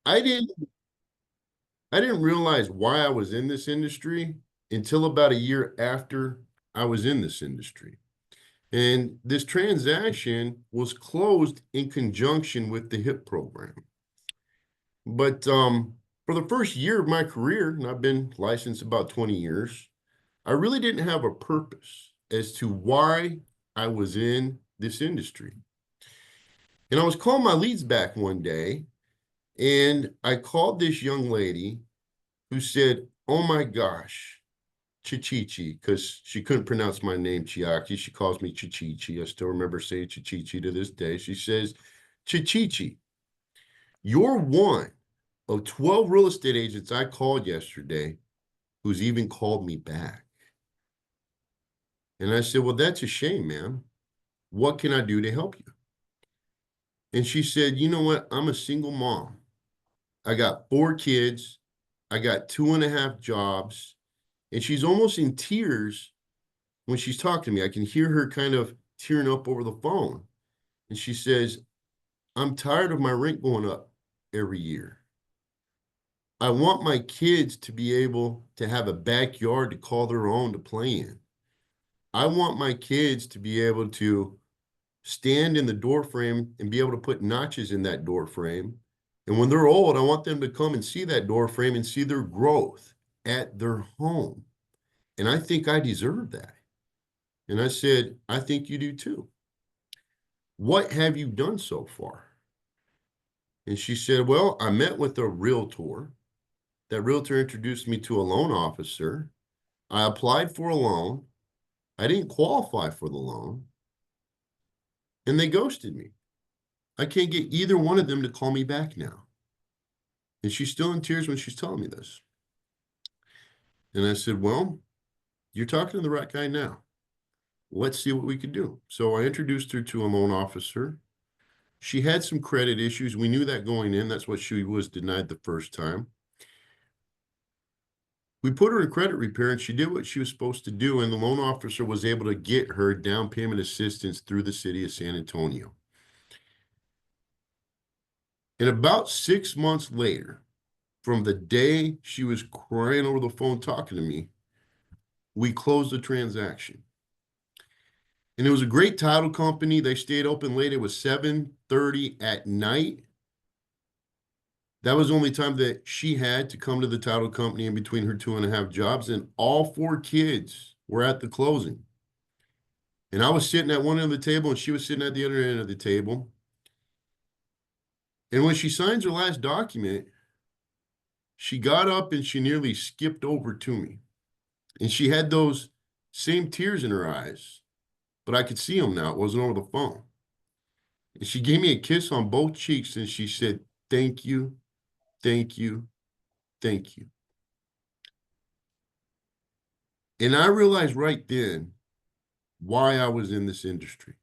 I didn't I didn't realize why I was in this industry until about a year after I was in this industry. And this transaction was closed in conjunction with the HIP program. But for the first year of my career, and I've been licensed about 20 years, I really didn't have a purpose as to why I was in this industry. And I was calling my leads back one day, and I called this young lady who said, "Oh my gosh, Chichichi," because she couldn't pronounce my name, Chiaki. She calls me Chichichi. I still remember saying Chichichi to this day. She says, "Chichichi, you're one of 12 real estate agents I called yesterday who's even called me back." And I said, "Well, that's a shame, ma'am. What can I do to help you?" And she said, "You know what? I'm a single mom. I got 4 kids. I got 2.5 jobs." And she's almost in tears when she's talking to me. I can hear her kind of tearing up over the phone. And she says, "I'm tired of my rent going up every year. I want my kids to be able to have a backyard to call their own to play in. I want my kids to be able to stand in the door frame and be able to put notches in that door frame. And when they're old, I want them to come and see that door frame and see their growth at their home. And I think I deserve that." And I said, "I think you do too. What have you done so far?" And she said, "Well, I met with a realtor. That realtor introduced me to a loan officer. I applied for a loan. I didn't qualify for the loan, and they ghosted me. I can't get either one of them to call me back now." And she's still in tears when she's telling me this. And I said, "Well, you're talking to the right guy now. Let's see what we could do." So I introduced her to a loan officer. She had some credit issues. We knew that going in. That's what she was denied the first time. We put her in credit repair, and she did what she was supposed to do. And the loan officer was able to get her down payment assistance through the city of San Antonio. And about 6 months later, from the day she was crying over the phone talking to me, we closed the transaction. And it was a great title company. They stayed open late. It was 7:30 at night. That was the only time that she had to come to the title company in between her 2.5 jobs. And all 4 kids were at the closing. And I was sitting at one end of the table and she was sitting at the other end of the table. And when she signs her last document, she got up and she nearly skipped over to me. And she had those same tears in her eyes, but I could see them now. It wasn't over the phone. And she gave me a kiss on both cheeks and she said, "Thank you, thank you, thank you." And I realized right then why I was in this industry.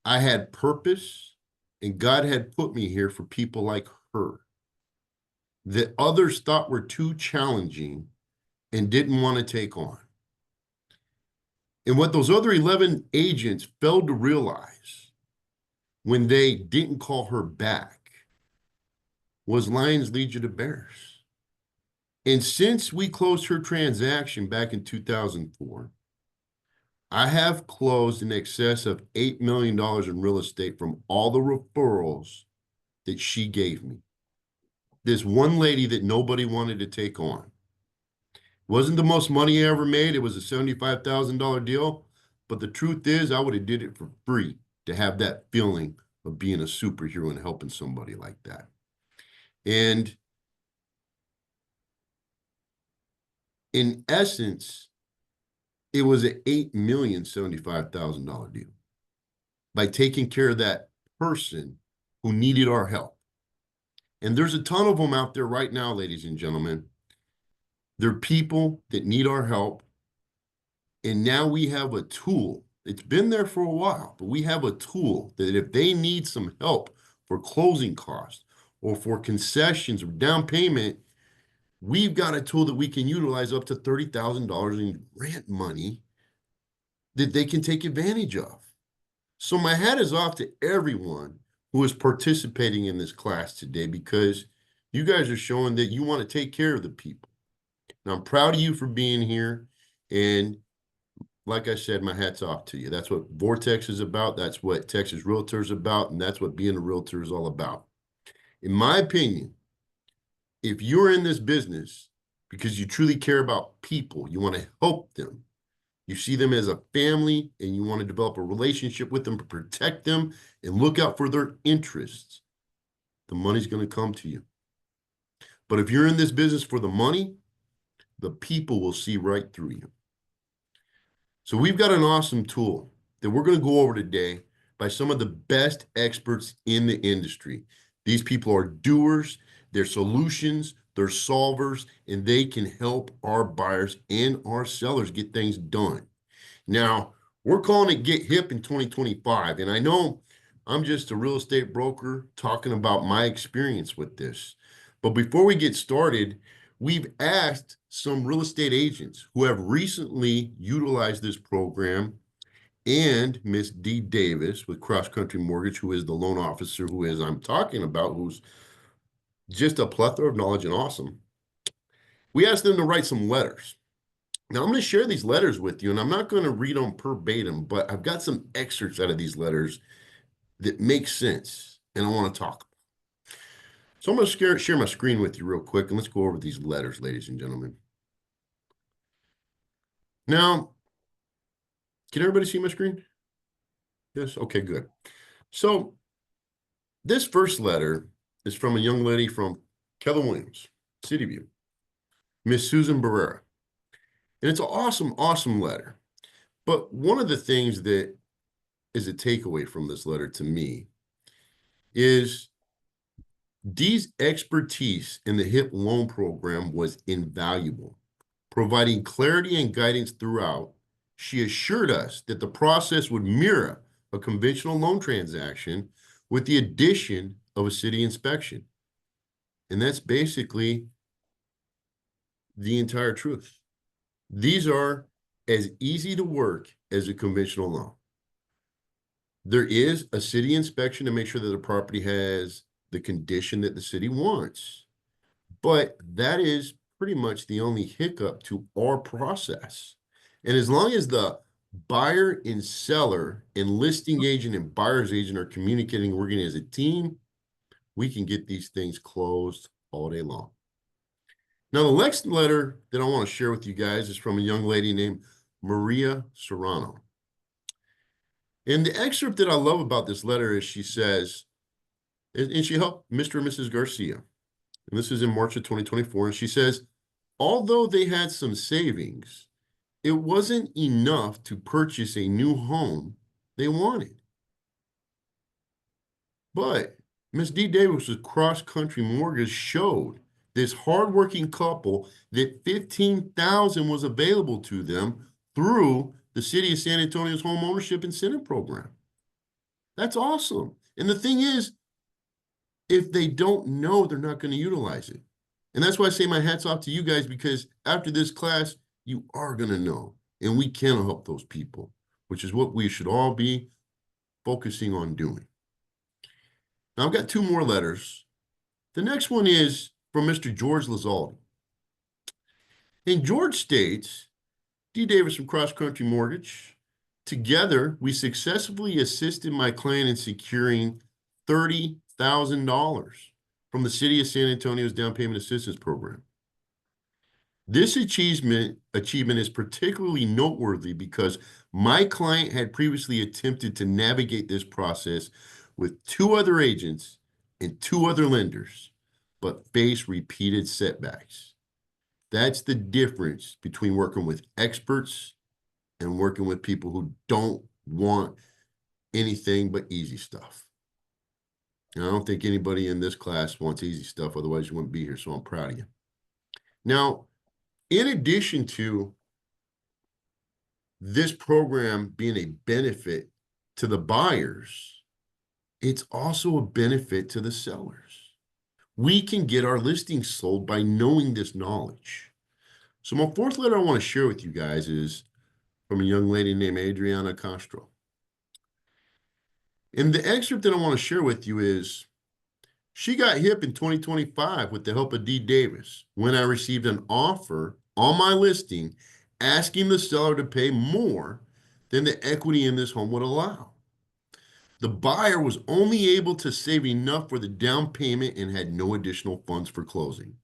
I had purpose, and God had put me here for people like her that others thought were too challenging and didn't want to take on. And what those other 11 agents failed to realize when they didn't call her back was lions lead you to bears. And since we closed her transaction back in 2004, I have closed in excess of $8 million in real estate from all the referrals that she gave me. This one lady that nobody wanted to take on. Wasn't the most money I ever made. It was a $75,000 deal. But the truth is, I would have did it for free to have that feeling of being a superhero and helping somebody like that. And in essence, it was an $8,075,000 deal by taking care of that person who needed our help. And there's a ton of them out there right now, ladies and gentlemen. They're people that need our help. And now we have a tool. It's been there for a while, but we have a tool that if they need some help for closing costs or for concessions or down payment, we've got a tool that we can utilize up to $30,000 in grant money that they can take advantage of. So my hat is off to everyone who is participating in this class today, because you guys are showing that you want to take care of the people. And I'm proud of you for being here. And like I said, my hat's off to you. That's what Vortex is about. That's what Texas Realtor is about. And that's what being a realtor is all about. In my opinion, if you're in this business because you truly care about people, you want to help them, you see them as a family, and you want to develop a relationship with them, protect them, and look out for their interests, the money's going to come to you. But if you're in this business for the money, the people will see right through you. So we've got an awesome tool that we're going to go over today by some of the best experts in the industry. These people are doers, they're solutions, they're solvers, and they can help our buyers and our sellers get things done. Now, we're calling it Get Hip in 2025, and I know I'm just a real estate broker talking about my experience with this. But before we get started, we've asked some real estate agents who have recently utilized this program, and Miss D. Davis with Cross Country Mortgage, who is the loan officer who is I'm talking about, who's just a plethora of knowledge and awesome. We asked them to write some letters. Now, I'm going to share these letters with you, and I'm not going to read them verbatim, but I've got some excerpts out of these letters that make sense, and I want to talk. So I'm going to share my screen with you real quick, and let's go over these letters, ladies and gentlemen. Now, can everybody see my screen? Yes? Okay, good. So this first letter is from a young lady from Keller Williams, City View, Miss Susan Barrera. And it's an awesome, awesome letter. But one of the things that is a takeaway from this letter to me is Dee's expertise in the HIP loan program was invaluable. Providing clarity and guidance throughout, she assured us that the process would mirror a conventional loan transaction with the addition of a city inspection. And that's basically the entire truth. These are as easy to work as a conventional loan. There is a city inspection to make sure that the property has the condition that the city wants. But that is pretty much the only hiccup to our process. And as long as the buyer and seller and listing agent and buyer's agent are communicating, working as a team, we can get these things closed all day long. Now, the next letter that I want to share with you guys is from a young lady named Maria Serrano. And the excerpt that I love about this letter is she says, and she helped Mr. and Mrs. Garcia. And this is in March of 2024. And she says, although they had some savings, it wasn't enough to purchase a new home they wanted. But Miss D. Davis' Cross Country Mortgage showed this hardworking couple that $15,000 was available to them through the City of San Antonio's Home Ownership Incentive Program. That's awesome. And the thing is, if they don't know, they're not going to utilize it. And that's why I say my hat's off to you guys, because after this class, you are going to know. And we can help those people, which is what we should all be focusing on doing. Now, I've got two more letters. The next one is from Mr. George Lazaldi. And George states, D. Davis from Cross Country Mortgage, together, we successfully assisted my client in securing $30,000 from the City of San Antonio's Down Payment Assistance Program. This achievement is particularly noteworthy because my client had previously attempted to navigate this process with two other agents and two other lenders, but faced repeated setbacks. That's the difference between working with experts and working with people who don't want anything but easy stuff. And I don't think anybody in this class wants easy stuff, otherwise you wouldn't be here, so I'm proud of you. Now, in addition to this program being a benefit to the buyers, it's also a benefit to the sellers. We can get our listings sold by knowing this knowledge. So my fourth letter I want to share with you guys is from a young lady named Adriana Castro. And the excerpt that I want to share with you is, she got hip in 2025 with the help of D. Davis when I received an offer on my listing asking the seller to pay more than the equity in this home would allow. The buyer was only able to save enough for the down payment and had no additional funds for closing.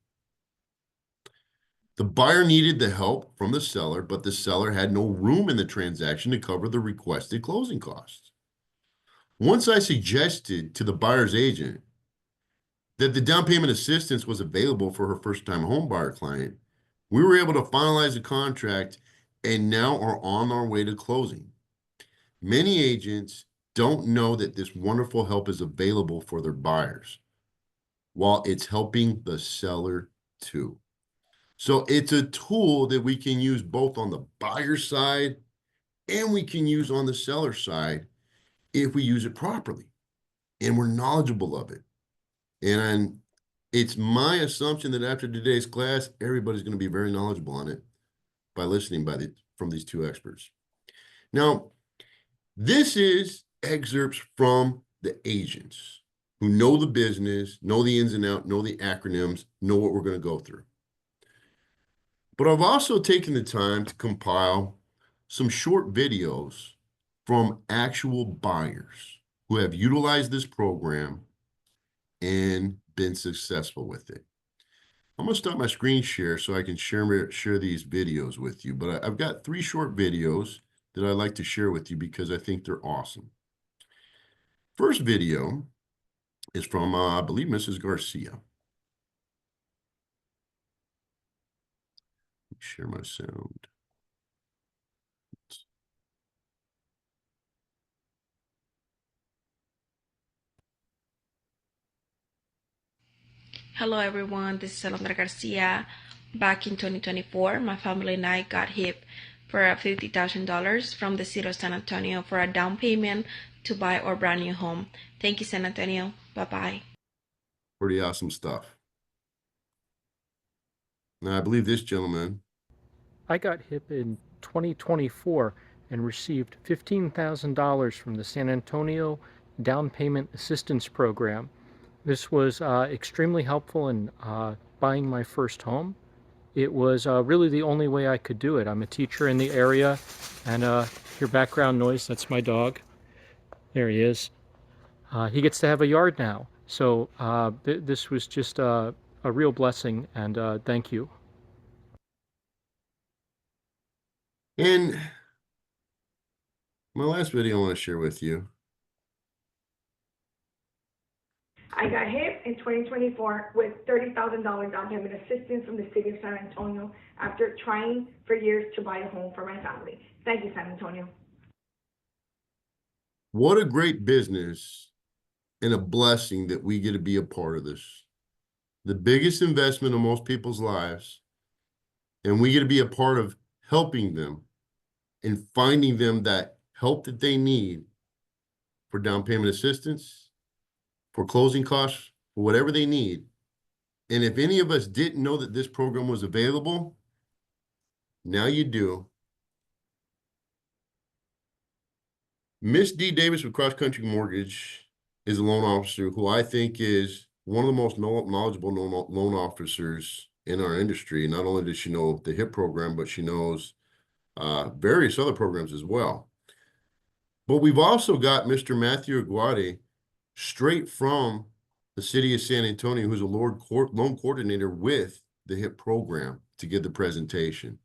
The buyer needed the help from the seller, but the seller had no room in the transaction to cover the requested closing costs. Once I suggested to the buyer's agent that the down payment assistance was available for her first-time homebuyer client, we were able to finalize the contract and now are on our way to closing. Many agents don't know that this wonderful help is available for their buyers, while it's helping the seller too. So it's a tool that we can use both on the buyer side and we can use on the seller side if we use it properly and we're knowledgeable of it. And it's my assumption that after today's class, everybody's going to be very knowledgeable on it by listening from these two experts. Now, this is excerpts from the agents who know the business, know the ins and outs, know the acronyms, know what we're going to go through. But I've also taken the time to compile some short videos from actual buyers who have utilized this program and been successful with it. I'm going to stop my screen share so I can share these videos with you. But I've got 3 short videos that I'd like to share with you because I think they're awesome. First video is from, I believe, Mrs. Garcia. Let me share my sound. Hello everyone, this is Alondra Garcia. Back in 2024, my family and I got hip for $50,000 from the city of San Antonio for a down payment to buy our brand new home. Thank you, San Antonio. Bye-bye. Pretty awesome stuff. Now, I believe this gentleman. I got hip in 2024 and received $15,000 from the San Antonio Down Payment Assistance Program. This was extremely helpful in buying my first home. It was really the only way I could do it. I'm a teacher in the area, and your background noise, that's my dog. There he is. He gets to have a yard now. So this was just a real blessing, and thank you. And my last video I want to share with you. I got hit in 2024 with $30,000 down payment assistance from the city of San Antonio after trying for years to buy a home for my family. Thank you, San Antonio. What a great business and a blessing that we get to be a part of this. The biggest investment in most people's lives, and we get to be a part of helping them and finding them that help that they need for down payment assistance, for closing costs, for whatever they need. And if any of us didn't know that this program was available, now you do. Miss D. Davis with Cross Country Mortgage is a loan officer who I think is one of the most knowledgeable loan officers in our industry. Not only does she know the HIP program, but she knows various other programs as well. But we've also got Mr. Matthew Aguade straight from the city of San Antonio, who's a loan coordinator with the HIP program, to give the presentation.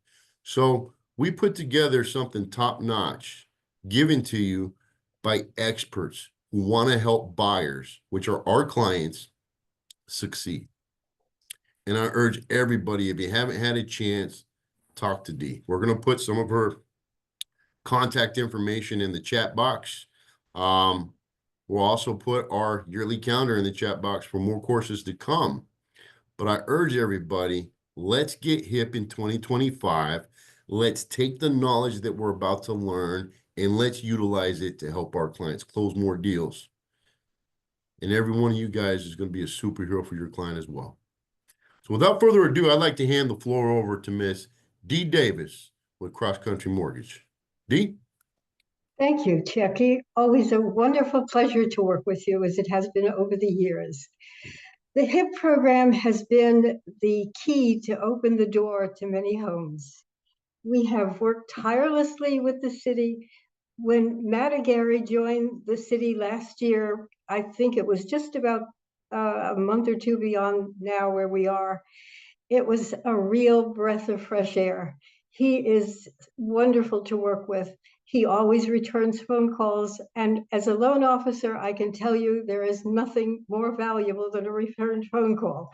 So we put together something top-notch given to you by experts who want to help buyers, which are our clients, succeed. And I urge everybody, if you haven't had a chance, talk to Dee. We're going to put some of her contact information in the chat box. We'll also put our yearly calendar in the chat box for more courses to come. But I urge everybody, let's get hip in 2025. Let's take the knowledge that we're about to learn and let's utilize it to help our clients close more deals. And every one of you guys is going to be a superhero for your client as well. So without further ado, I'd like to hand the floor over to Miss Dee Davis with Cross Country Mortgage. Dee? Thank you, Jackie. Always a wonderful pleasure to work with you, as it has been over the years. The HIP program has been the key to open the door to many homes. We have worked tirelessly with the city. When Matt Gary joined the city last year, I think it was just about a month or two beyond now where we are, it was a real breath of fresh air. He is wonderful to work with. He always returns phone calls. And as a loan officer, I can tell you there is nothing more valuable than a returned phone call.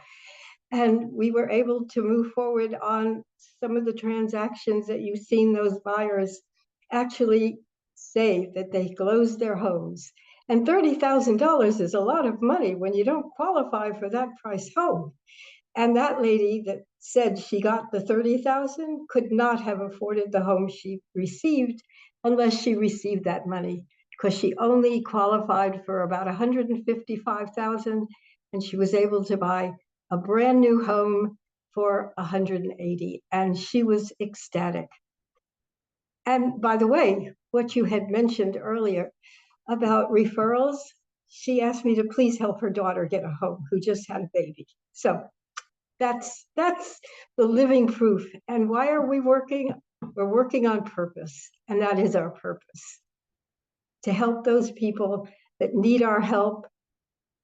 And we were able to move forward on some of the transactions that you've seen those buyers actually say that they closed their homes. And $30,000 is a lot of money when you don't qualify for that price home. And that lady that said she got the 30,000 could not have afforded the home she received unless she received that money, because she only qualified for about 155,000, and she was able to buy a brand new home for 180, and she was ecstatic. And by the way, what you had mentioned earlier about referrals, she asked me to please help her daughter get a home who just had a baby. So that's the living proof. And why are we working? We're working on purpose, and that is our purpose, to help those people that need our help.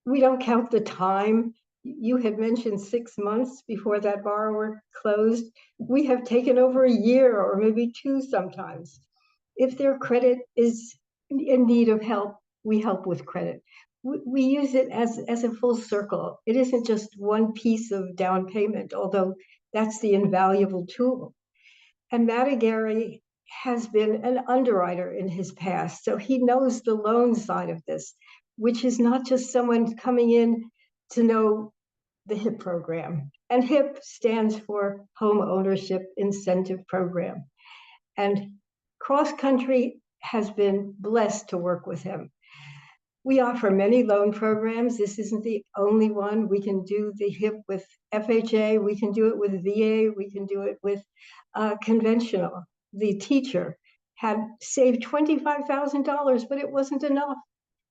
We don't count the time. You had mentioned 6 months before that borrower closed. We have taken over a year or maybe two sometimes. If their credit is in need of help, we help with credit. We use it as a full circle. It isn't just one piece of down payment, although that's the invaluable tool. And Matt Gary has been an underwriter in his past, so he knows the loan side of this, which is not just someone coming in to know the HIP program. And HIP stands for Home Ownership Incentive Program. And Cross Country has been blessed to work with him. We offer many loan programs. This isn't the only one. We can do the HIP with FHA. We can do it with VA. We can do it with conventional. The teacher had saved $25,000, but it wasn't enough.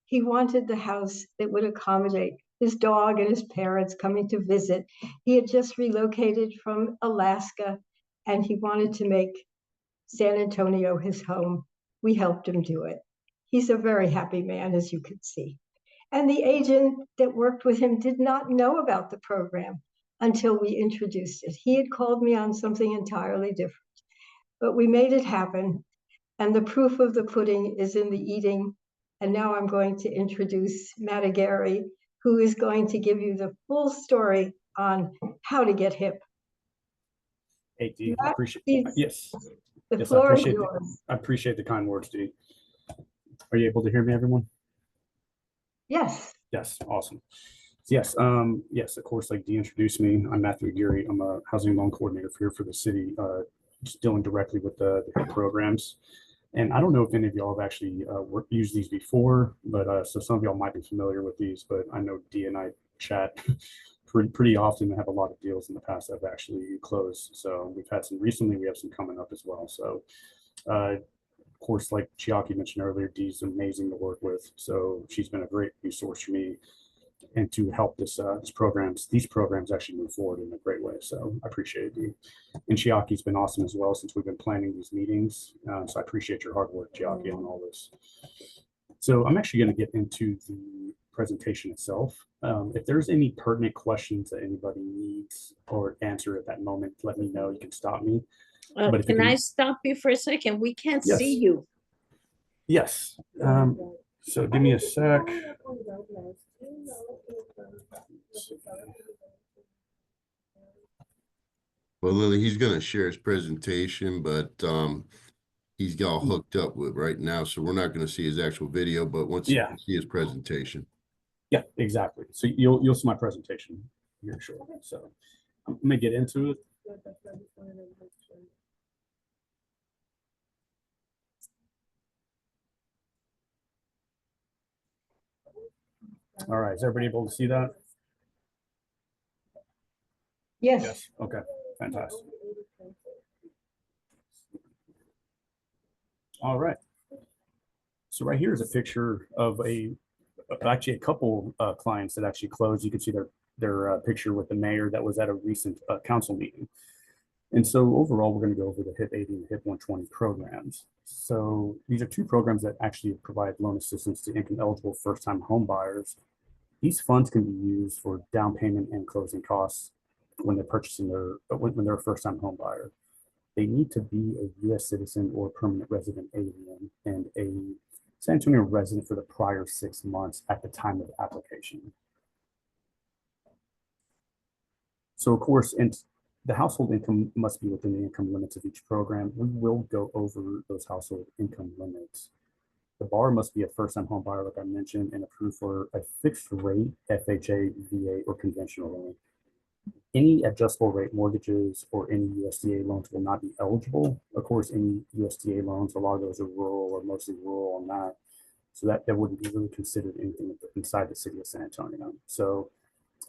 He wanted the house that would accommodate his dog and his parents coming to visit. He had just relocated from Alaska, and he wanted to make San Antonio his home. We helped him do it. He's a very happy man, as you can see. And the agent that worked with him did not know about the program until we introduced it. He had called me on something entirely different, but we made it happen. And the proof of the pudding is in the eating. And now I'm going to introduce Matt Gary, who is going to give you the full story on how to get HIP. Hey, Dee, I appreciate yes. The Yes, floor is yours. I appreciate the kind words, Dee. Are you able to hear me, everyone? Yes. Yes, awesome. Yes, yes, of course, like Dee introduced me, I'm Matthew Geary. I'm a housing loan coordinator here for the city, just dealing directly with the HIP programs. And I don't know if any of y'all have actually used these before, but so some of y'all might be familiar with these, but I know Dee and I chat pretty often and have a lot of deals in the past that have actually closed. So we've had some recently, we have some coming up as well. So of course, like Chiaki mentioned earlier, Dee's amazing to work with. So she's been a great resource for me and to help these programs actually move forward in a great way. So I appreciate it, Dee. And Chiaki's been awesome as well since we've been planning these meetings. So I appreciate your hard work, Chiaki, on all this. So I'm actually going to get into the presentation itself. If there's any pertinent questions that anybody needs or answer at that moment, let me know. You can stop me. But can I stop you for a second? We can't see you. Yes. So give me a sec. Well, Lily, he's going to share his presentation, but he's got all hooked up with right now, so we're not going to see his actual video, but once you see his presentation. Yeah, exactly. So you'll see my presentation here shortly. So I'm gonna get into it. All right, is everybody able to see that? Yes. Yes. Okay, fantastic. All right. So right here is a picture of actually a couple clients that actually closed. You can see their picture with the mayor that was at a recent council meeting. And so overall, we're going to go over the HIP 80 and the HIP 120 programs. So these are two programs that actually provide loan assistance to income eligible first-time home buyers. These funds can be used for down payment and closing costs when they're purchasing when they're a first-time home buyer. They need to be a U.S. citizen or permanent resident alien and a San Antonio resident for the prior 6 months at the time of application. So of course, the household income must be within the income limits of each program. We will go over those household income limits. The borrower must be a first-time home buyer, like I mentioned, and approved for a fixed rate FHA, VA, or conventional loan. Any adjustable rate mortgages or any USDA loans will not be eligible. Of course, any USDA loans, a lot of those are rural or mostly rural on that. So that wouldn't be really considered anything inside the city of San Antonio. So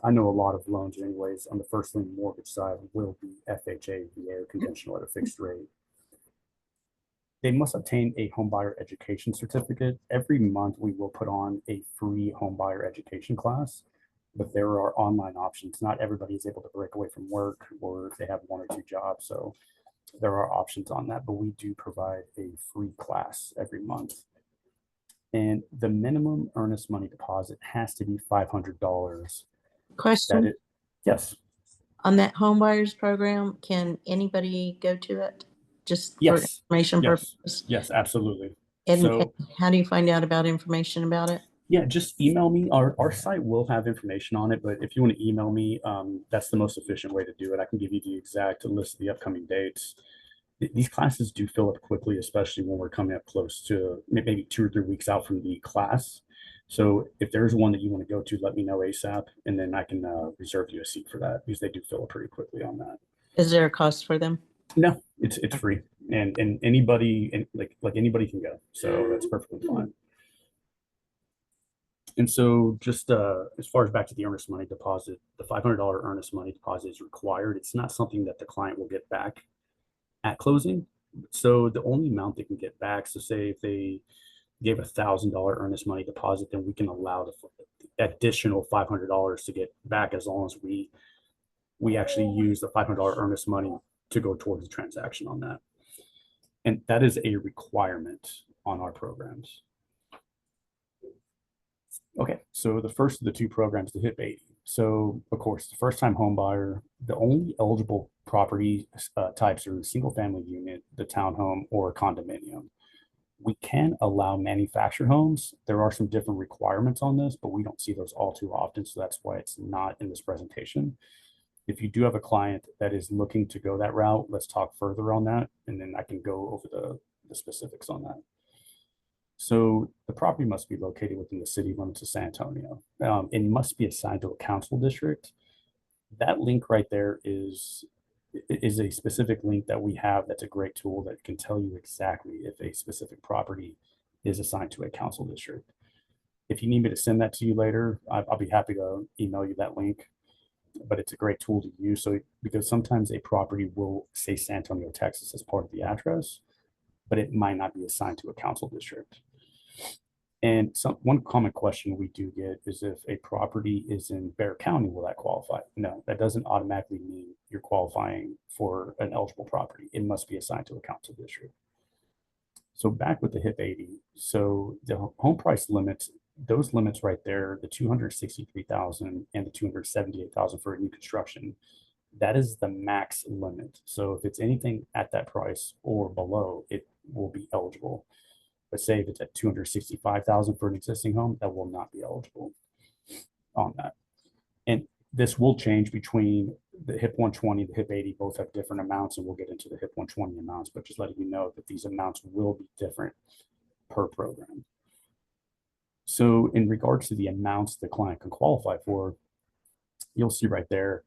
I know a lot of loans anyways on the first lien mortgage side will be FHA, VA, or conventional at a fixed rate. They must obtain a homebuyer education certificate. Every month we will put on a free homebuyer education class, but there are online options. Not everybody is able to break away from work or they have 1 or 2 jobs. So there are options on that, but we do provide a free class every month. And the minimum earnest money deposit has to be $500. Question, Yes. on that home buyers program, can anybody go to it? Just for Yes. information Yes. purposes? Yes, absolutely. And So how do you find out about information about it? yeah, just email me. Our site will have information on it, but if you want to email me, that's the most efficient way to do it. I can give you the exact list of the upcoming dates. These classes do fill up quickly, especially when we're coming up close to maybe 2 or 3 weeks out from the class. So if there's one that you want to go to, let me know ASAP, and then I can reserve you a seat for that because they do fill up pretty quickly on that. Is there a cost for them? No, it's free, and anybody and like anybody can go, so that's perfectly fine. And so just as far as back to the earnest money deposit, the $500 earnest money deposit is required. It's not something that the client will get back at closing. So the only amount they can get back, so say if they gave $1,000 earnest money deposit, then we can allow the additional $500 to get back as long as we actually use the $500 earnest money to go towards the transaction on that. And that is a requirement on our programs. Okay, so the first of the 2 programs, the HIP 80. So of course, the first time home buyer, the only eligible property types are the single family unit, the townhome, or a condominium. We can allow manufactured homes. There are some different requirements on this, but we don't see those all too often. So that's why it's not in this presentation. If you do have a client that is looking to go that route, let's talk further on that. And then I can go over the specifics on that. So the property must be located within the city limits of San Antonio. It must be assigned to a council district. That link right there is a specific link that we have that's a great tool that can tell you exactly if a specific property is assigned to a council district. If you need me to send that to you later, I'll be happy to email you that link, but it's a great tool to use. So because sometimes a property will say San Antonio, Texas as part of the address, but it might not be assigned to a council district. And one common question we do get is if a property is in Bexar County, will that qualify? No, that doesn't automatically mean you're qualifying for an eligible property. It must be assigned to a council district. So back with the HIP 80. So the home price limits, those limits right there, the 263,000 and the 278,000 for a new construction, that is the max limit. So if it's anything at that price or below, it will be eligible. But say if it's at 265,000 for an existing home, that will not be eligible on that. And this will change between the HIP 120, the HIP 80, both have different amounts, and we'll get into the HIP 120 amounts, but just letting you know that these amounts will be different per program. So in regards to the amounts the client can qualify for, you'll see right there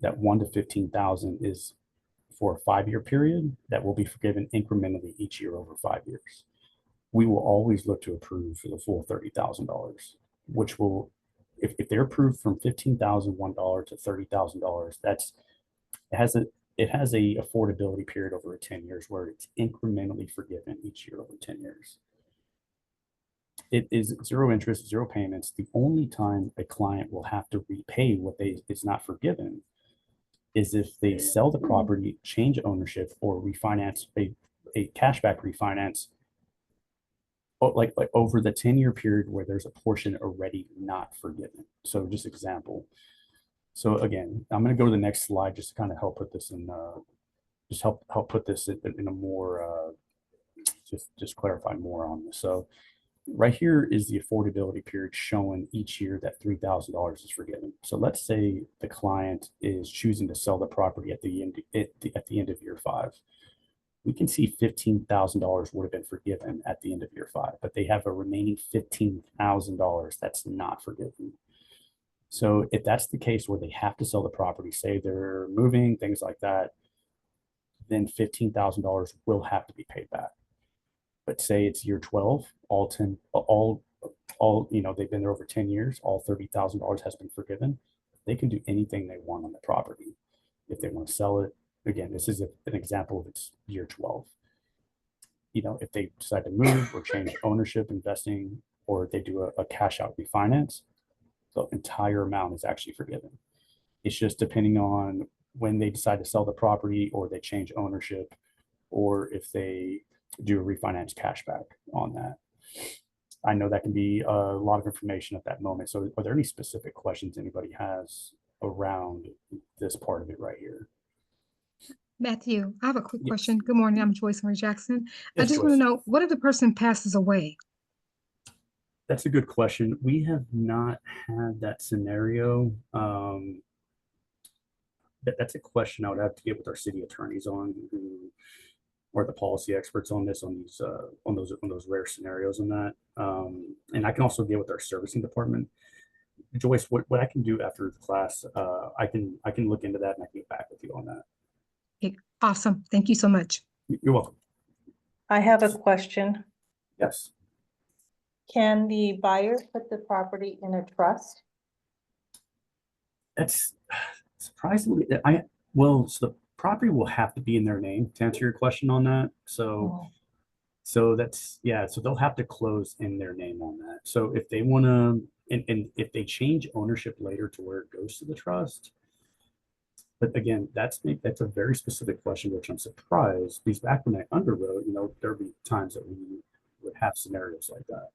that 1 to 15,000 is for a 5-year period that will be forgiven incrementally each year over 5 years. We will always look to approve for the full $30,000, which will, if they're approved from $15,001 to $30,000, it has a affordability period over 10 years where it's incrementally forgiven each year over 10 years. It is zero interest, zero payments. The only time a client will have to repay what is not forgiven is if they sell the property, change ownership, or refinance a cashback refinance, like over the 10-year period where there's a portion already not forgiven. So just example. So again, I'm going to go to the next slide just to kind of help put this in, just help put this in a more, just clarify more on this. So right here is the affordability period showing each year that $3,000 is forgiven. So let's say the client is choosing to sell the property at the end of year 5. We can see $15,000 would have been forgiven at the end of year 5, but they have a remaining $15,000 that's not forgiven. So if that's the case where they have to sell the property, say they're moving, things like that, then $15,000 will have to be paid back. But say it's year 12, all, they've been there over 10 years, all $30,000 has been forgiven. They can do anything they want on the property. If they want to sell it, again, this is an example of it's year 12. If they decide to move or change ownership, investing, or they do a cash out refinance, the entire amount is actually forgiven. It's just depending on when they decide to sell the property, or they change ownership, or if they do a refinance cashback on that. I know that can be a lot of information at that moment. So are there any specific questions anybody has around this part of it right here? Matthew, I have a quick Yes. question. Good morning. I'm Joyce Marie Jackson. Yes, I just Joyce. want to know, what if the person passes away? That's a good question. We have not had that scenario. That's a question I would have to get with our city attorneys on, who are the policy experts on this, on these, on those rare scenarios on that. And I can also get with our servicing department. Joyce, what I can do after the class, I can look into that, and I can get back with you on that. Okay, awesome. Thank you so much. You're welcome. I have a question. Yes. Can the buyer put the property in a trust? That's surprisingly, so the property will have to be in their name, to answer your question on that. So that's, yeah, so they'll have to close in their name on that. So if they want to, and if they change ownership later to where it goes to the trust, but again, that's a very specific question, which I'm surprised, because back when I underwrote, there'd be times that we would have scenarios like that.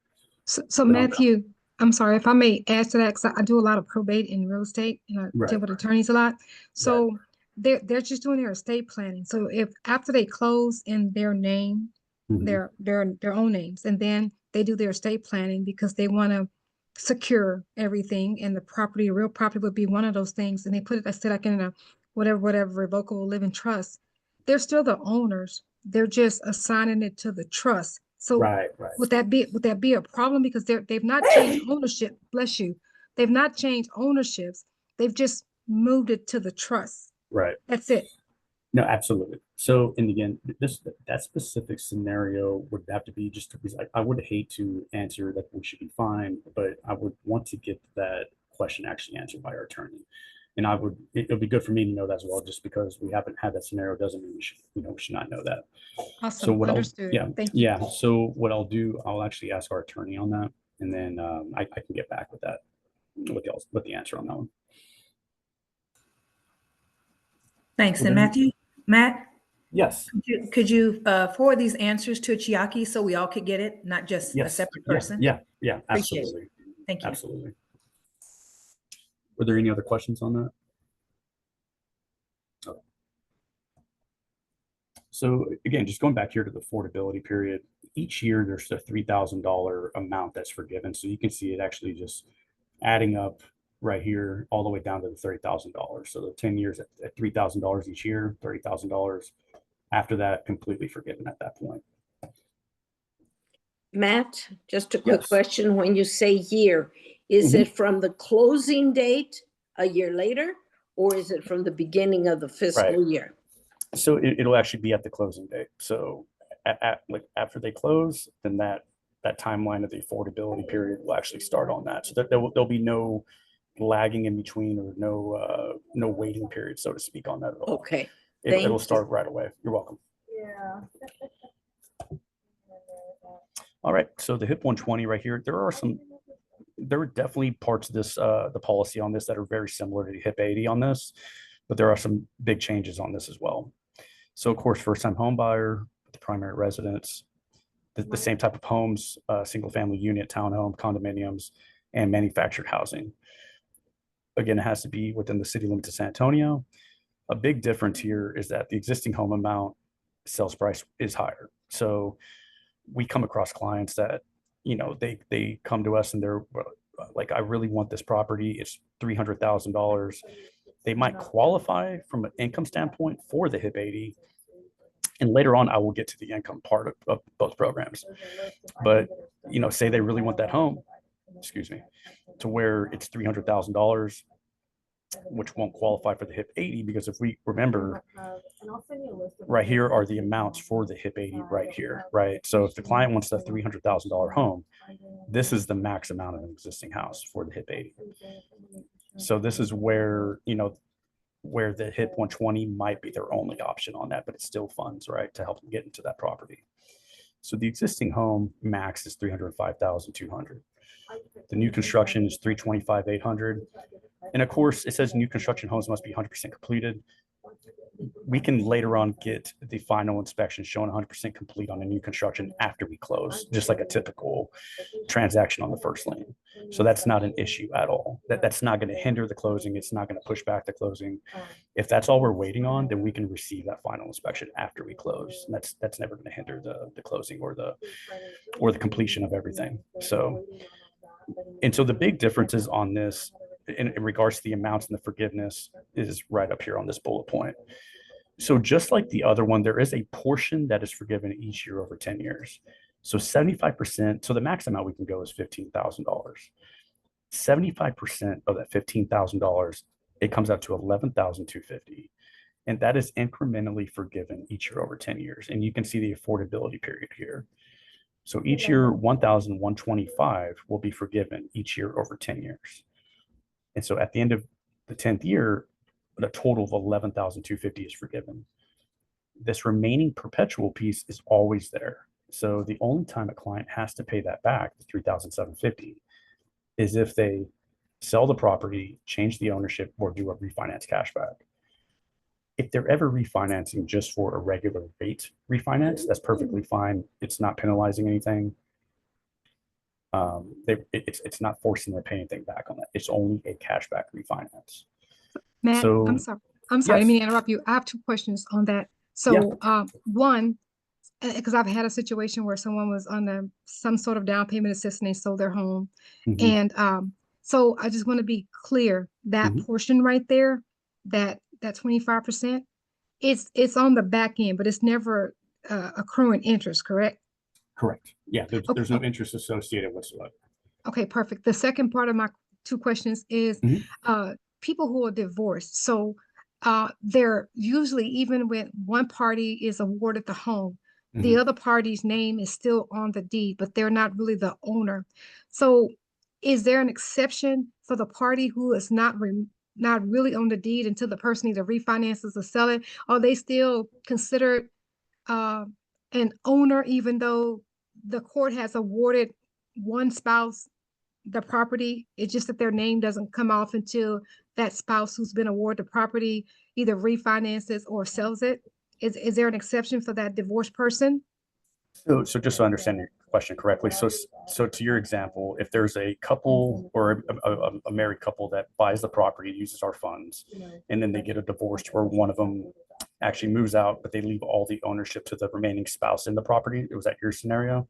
So Matthew, I'm sorry if I may add to that, because I do a lot of probate in real estate, and I deal with attorneys a lot. So they're just doing their estate planning. So if after they close in their name, their own names, and then they do their estate planning because they want to secure everything, and the property, real property would be one of those things, and they put it, I said, like in a whatever revocable living trust, they're still the owners. They're just assigning it to the trust. So would that be a problem? Because they've not changed ownership. Bless you. They've not changed ownerships. They've just moved it to the trust. Right. That's it. No, absolutely. So, and again, that specific scenario would have to be just because I would hate to answer that we should be fine, but I would want to get that question actually answered by our attorney. And it would be good for me to know that as well, just because we haven't had that scenario doesn't mean we should not know that. Awesome. So what Understood. Thank you. Yeah. So what I'll do, I'll actually ask our attorney on that, and then I can get back with that, with the answer on that one. Thanks. And Matt? Yes. Could you forward these answers to Chiaki so we all could get it, not just a separate person? Yeah, absolutely. Thank you. Absolutely. Were there any other questions on that? Okay. So again, just going back here to the affordability period, each year there's a $3,000 amount that's forgiven. So you can see it actually just adding up right here all the way down to the $30,000. So the 10 years at $3,000 each year, $30,000. After that, completely forgiven at that point. Matt, just a quick question. When you say year, is it from the closing date a year later, or is it from the beginning of the fiscal year? So it'll actually be at the closing date. So like after they close, then that timeline of the affordability period will actually start on that. So there'll be no lagging in between, or no waiting period, so to speak, on that at all. Okay. It'll start right away. You're welcome. Yeah. All right, so the HIP 120 right here, there are definitely parts of this, the policy on this that are very similar to the HIP 80 on this, but there are some big changes on this as well. So of course, first time home buyer, the primary residence, the same type of homes, single family unit, townhome, condominiums, and manufactured housing. Again, it has to be within the city limits of San Antonio. A big difference here is that the existing home amount sales price is higher. So we come across clients that, they come to us and they're like, I really want this property. It's $300,000. They might qualify from an income standpoint for the HIP 80. And later on, I will get to the income part of both programs. But, say they really want that home, to where it's $300,000, which won't qualify for the HIP 80, because if we remember, right here are the amounts for the HIP 80 right here, right? So if the client wants a $300,000 home, this is the max amount of an existing house for the HIP 80. So this is where, where the HIP 120 might be their only option on that, but it's still funds, right, to help them get into that property. So the existing home max is $305,200. The new construction is $325,800. And of course, it says new construction homes must be 100% completed. We can later on get the final inspection showing 100% complete on a new construction after we close, just like a typical transaction on the first lien. So that's not an issue at all. That's not going to hinder the closing. It's not going to push back the closing. If that's all we're waiting on, then we can receive that final inspection after we close. And that's never going to hinder the closing or the completion of everything. So the big differences on this in regards to the amounts and the forgiveness is right up here on this bullet point. So just like the other one, there is a portion that is forgiven each year over 10 years. So 75%, so the max amount we can go is $15,000. 75% of that $15,000, it comes out to $11,250. And that is incrementally forgiven each year over 10 years. And you can see the affordability period here. So each year, $1,125 will be forgiven each year over 10 years. And so at the end of the 10th year, a total of $11,250 is forgiven. This remaining perpetual piece is always there. So the only time a client has to pay that back, the $3,750, is if they sell the property, change the ownership, or do a refinance cashback. If they're ever refinancing just for a regular rate refinance, that's perfectly fine. It's not penalizing anything. It's not forcing them to pay anything back on that. It's only a cashback refinance. Matt, So, I'm sorry. Yes. Let me interrupt you. I have 2 questions on that. So one, because I've had a situation where someone was on some sort of down payment assistance, they sold their home. And so I just want to be clear, that portion right there, that 25%, it's on the back end, but it's never accruing interest, correct? Correct. Yeah, there's no interest associated whatsoever. Okay, perfect. The second part of my 2 questions is people who are divorced. So they're usually, even when one party is awarded the home, the other party's name is still on the deed, but they're not really the owner. So is there an exception for the party who is not really on the deed until the person either refinances or sell it? Are they still considered an owner, even though the court has awarded one spouse the property? It's just that their name doesn't come off until that spouse who's been awarded the property either refinances or sells it. Is there an exception for that divorced person? So just so I understand your question correctly, so to your example, if there's a couple or a married couple that buys the property, uses our funds, and then they get a divorce where one of them actually moves out, but they leave all the ownership to the remaining spouse in the property. Was that your scenario?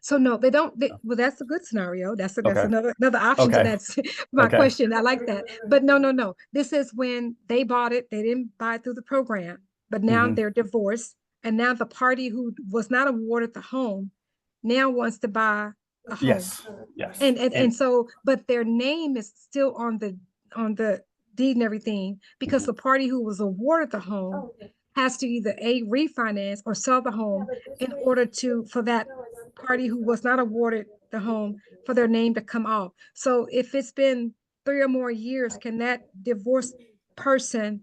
So no, they don't. Well, that's a good scenario. That's Okay. another option to that's my question. I like that. But no. This is when they bought it. They didn't buy it through the program, but now they're divorced, and now the party who was not awarded the home now wants to buy a home. Yes. And so, but their name is still on the deed and everything, because the party who was awarded the home has to either refinance or sell the home in order for that party who was not awarded the home, for their name to come off. So if it's been 3 or more years, can that divorced person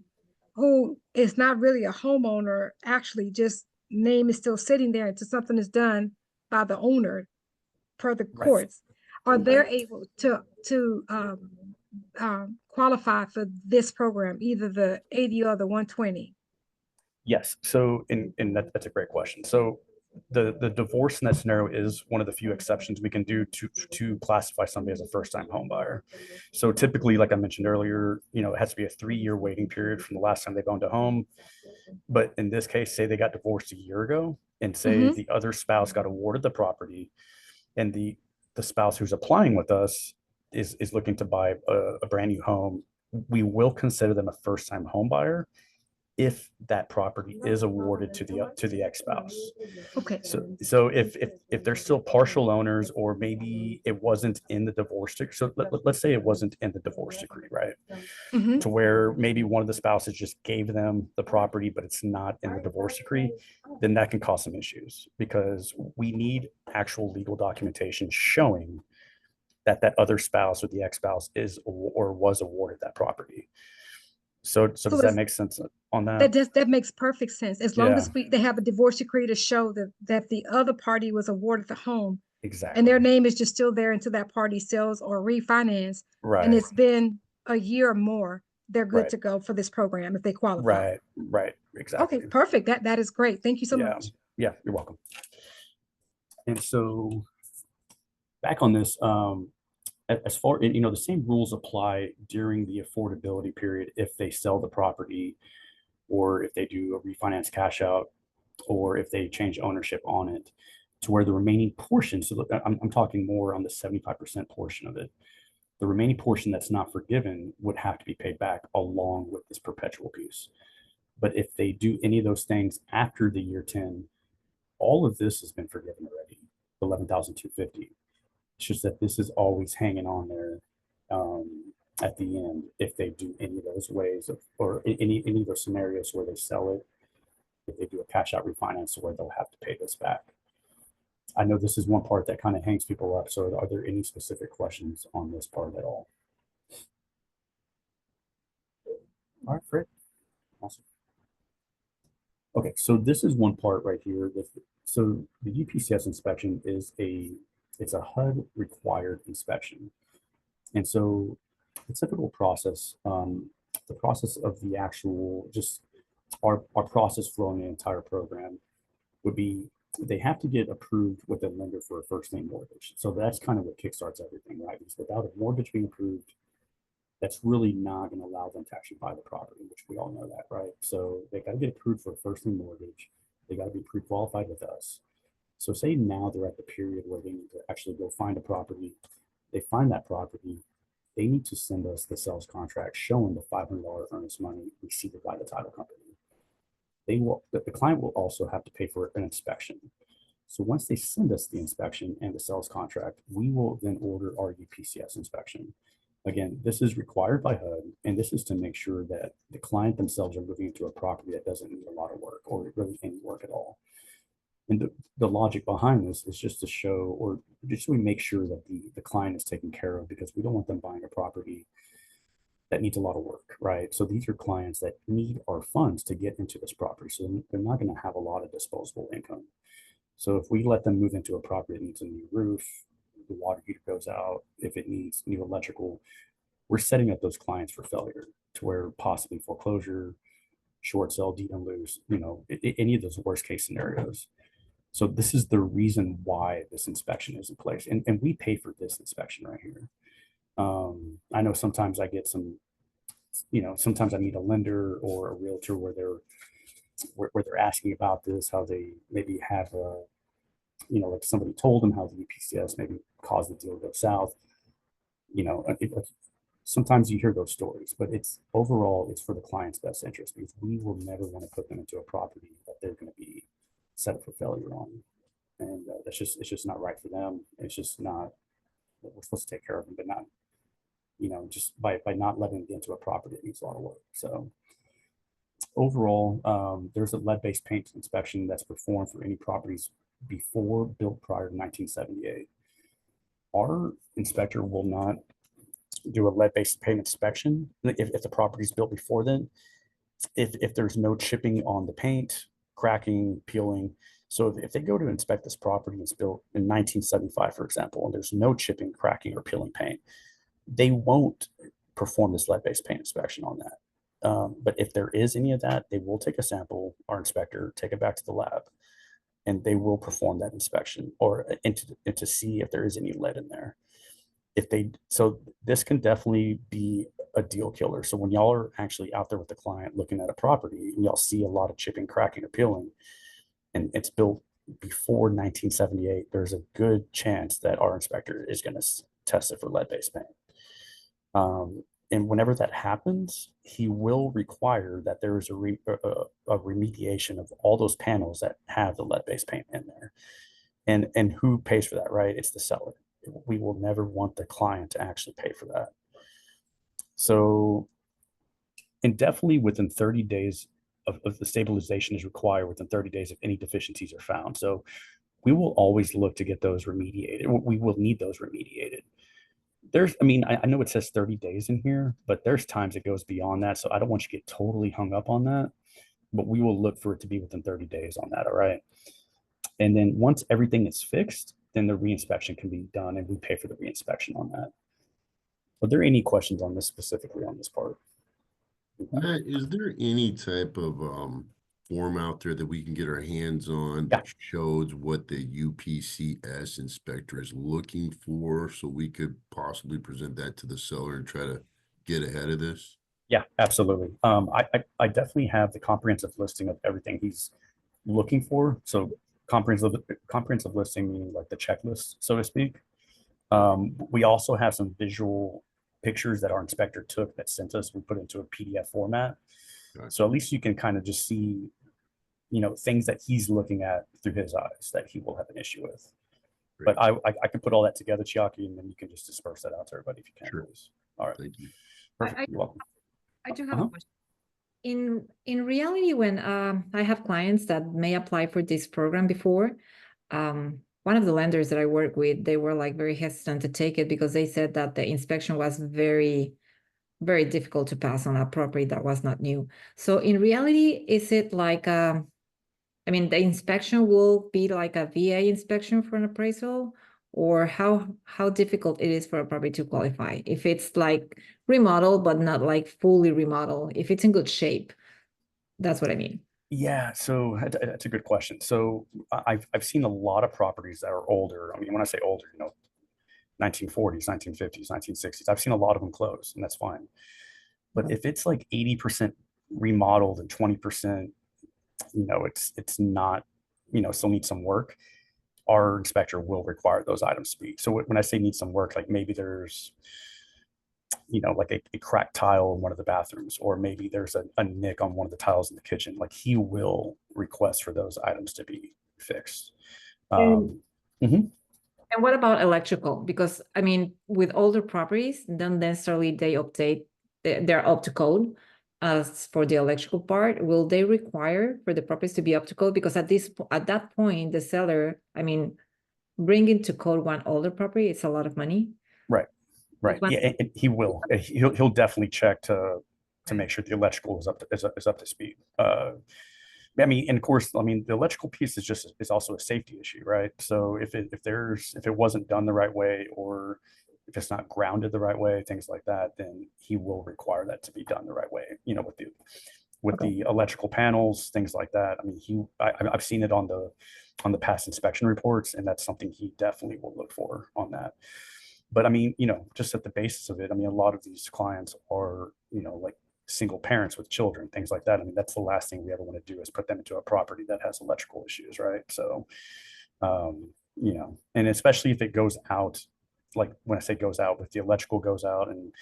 who is not really a homeowner actually just name is still sitting there until something is done by the owner? per the courts, are they able to qualify for this program, either the 80 or the 120? Yes. So, that's a great question. So the divorce in that scenario is one of the few exceptions we can do to classify somebody as a first-time home buyer. So typically, like I mentioned earlier, it has to be a 3-year waiting period from the last time they've owned a home. But in this case, say they got divorced a year ago, and say the other spouse got awarded the property, and the spouse who's applying with us is looking to buy a brand new home, we will consider them a first-time home buyer if that property is awarded to the ex-spouse. Okay. So if they're still partial owners, or maybe it wasn't in the divorce decree. So let's say it wasn't in the divorce decree, right? To where maybe one of the spouses just gave them the property, but it's not in the divorce decree, then that can cause some issues, because we need actual legal documentation showing that other spouse or the ex-spouse is or was awarded that property. So does that make sense on that? That makes perfect sense. As long as they have a divorce decree to show that the other party was awarded the home. Exactly. And their name is just still there until that party sells or refinance. Right. And it's been a year or more, they're good to go for this program if they qualify. Right. Exactly. Okay, perfect. That is great. Thank you so much. Yeah, you're welcome. And so back on this, as far, the same rules apply during the affordability period if they sell the property, or if they do a refinance cash out, or if they change ownership on it, to where the remaining portion, so I'm talking more on the 75% portion of it, the remaining portion that's not forgiven would have to be paid back along with this perpetual piece. But if they do any of those things after the year 10, all of this has been forgiven already, $11,250. It's just that this is always hanging on there at the end if they do any of those ways or any of those scenarios where they sell it, if they do a cash out refinance where they'll have to pay this back. I know this is one part that kind of hangs people up. So are there any specific questions on this part at all? All right, Fred. Awesome. Okay, so this is one part right here. So the UPCS inspection is it's a HUD required inspection. And so the typical process, the process of the actual, just our process flowing the entire program would be, they have to get approved with a lender for a first lien mortgage. So that's kind of what kickstarts everything, right? Because without a mortgage being approved, that's really not going to allow them to actually buy the property, which we all know that, right? So they got to get approved for a first lien mortgage. They got to be pre-qualified with us. So say now they're at the period where they need to actually go find a property. They find that property. They need to send us the sales contract showing the $500 earnest money received by the title company. The client will also have to pay for an inspection. So once they send us the inspection and the sales contract, we will then order our UPCS inspection. Again, this is required by HUD, and this is to make sure that the client themselves are moving into a property that doesn't need a lot of work or really any work at all. And the logic behind this is just to show, or just so we make sure that the client is taken care of, because we don't want them buying a property that needs a lot of work, right? So these are clients that need our funds to get into this property. So they're not going to have a lot of disposable income. So if we let them move into a property that needs a new roof, the water heater goes out, if it needs new electrical, we're setting up those clients for failure, to where possibly foreclosure, short sale, deed and lose, any of those worst case scenarios. So this is the reason why this inspection is in place. And we pay for this inspection right here. I know sometimes I get sometimes I need a lender or a realtor where they're asking about this, how they maybe have like somebody told them how the UPCS maybe caused the deal to go south. Sometimes you hear those stories, but overall it's for the client's best interest, because we will never want to put them into a property that they're going to be set up for failure on. And it's just not right for them. It's just not, we're supposed to take care of them, but not, just by not letting them get into a property that needs a lot of work. So overall, there's a lead-based paint inspection that's performed for any properties built prior to 1978. Our inspector will not do a lead-based paint inspection if the property is built before then. If there's no chipping on the paint, cracking, peeling, So if they go to inspect this property that's built in 1975, for example, and there's no chipping, cracking, or peeling paint, they won't perform this lead-based paint inspection on that. But if there is any of that, they will take a sample, our inspector, take it back to the lab, and they will perform that inspection or and to see if there is any lead in there. So this can definitely be a deal killer. So when y'all are actually out there with the client looking at a property and y'all see a lot of chipping, cracking, or peeling, and it's built before 1978, there's a good chance that our inspector is going to test it for lead-based paint. And whenever that happens, he will require that there is a remediation of all those panels that have the lead-based paint in there. And who pays for that, right? It's the seller. We will never want the client to actually pay for that. So, and definitely within 30 days of the stabilization is required within 30 days if any deficiencies are found. So we will always look to get those remediated. We will need those remediated. I know it says 30 days in here, but there's times it goes beyond that. So I don't want you to get totally hung up on that, but we will look for it to be within 30 days on that. All right. And then once everything is fixed, then the reinspection can be done and we pay for the reinspection on that. Are there any questions on this specifically on this part? Matt, is there any type of form out there that we can get our hands on that shows what the UPCS inspector is looking for, so we could possibly present that to the seller and try to get ahead of this? Yeah, absolutely. I definitely have the comprehensive listing of everything he's looking for. So comprehensive listing meaning like the checklist, so to speak. We also have some visual pictures that our inspector took that sent us. We put into a PDF format. Gotcha. So at least you can kind of just see, things that he's looking at through his eyes that he will have an issue with. Great. But I can put all that together, Chiaki, and then you can just disperse that out to everybody if you can. Sure. Please. All right. Thank you. Perfect. You're welcome. I do have a question. In reality, when I have clients that may apply for this program before, one of the lenders that I work with, they were like very hesitant to take it because they said that the inspection was very, very difficult to pass on a property that was not new. So in reality, is it like, the inspection will be like a VA inspection for an appraisal, or how difficult it is for a property to qualify? If it's like remodel, but not like fully remodel, if it's in good shape, that's what I mean. Yeah, so that's a good question. So I've seen a lot of properties that are older. I mean, when I say older, 1940s, 1950s, 1960s. I've seen a lot of them close, and that's fine. But if it's like 80% remodeled and 20%, it's not, still needs some work, our inspector will require those items to be. So when I say need some work, like maybe there's, like a cracked tile in one of the bathrooms, or maybe there's a nick on one of the tiles in the kitchen, like he will request for those items to be fixed. And what about electrical? Because with older properties, then necessarily they update, they're up to code. As for the electrical part, will they require for the properties to be up to code? Because at that point, the seller, bringing to code one older property, it's a lot of money. Right. Yeah, and he will. He'll definitely check to make sure the electrical is up to speed. And of course, the electrical piece is also a safety issue, right? So if it wasn't done the right way, or if it's not grounded the right way, things like that, then he will require that to be done the right way. With the electrical panels, things like that. I've seen it on the past inspection reports, and that's something he definitely will look for on that. But just at the basis of it, a lot of these clients are, like single parents with children, things like that. That's the last thing we ever want to do is put them into a property that has electrical issues, right? So, and especially if it goes out, like when I say goes out, if the electrical goes out, and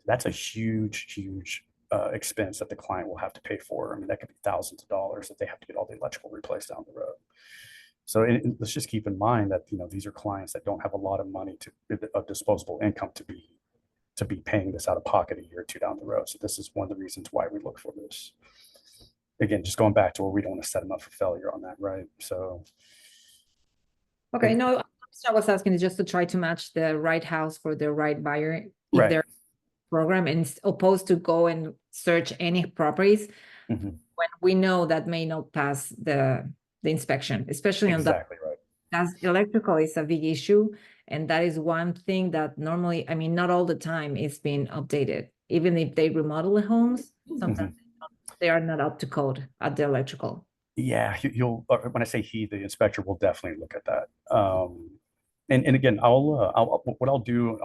that's a huge expense that the client will have to pay for. That could be thousands of dollars that they have to get all the electrical replaced down the road. So let's just keep in mind that these are clients that don't have a lot of money of disposable income to be paying this out of pocket a year or two down the road. So this is one of the reasons why we look for this. Again, just going back to where we don't want to set them up for failure on that, right? So. Okay, no, I was asking is just to try to match the right house for the right buyer in their program, and opposed to go and search any properties when we know that may not pass the the inspection, especially on that. Exactly right. As electrical is a big issue, and that is one thing that normally, I mean, not all the time is being updated. Even if they remodel the homes, sometimes they are not up to code at the electrical. Yeah, you'll, when I say he, the inspector will definitely look at that. And again, what I'll do,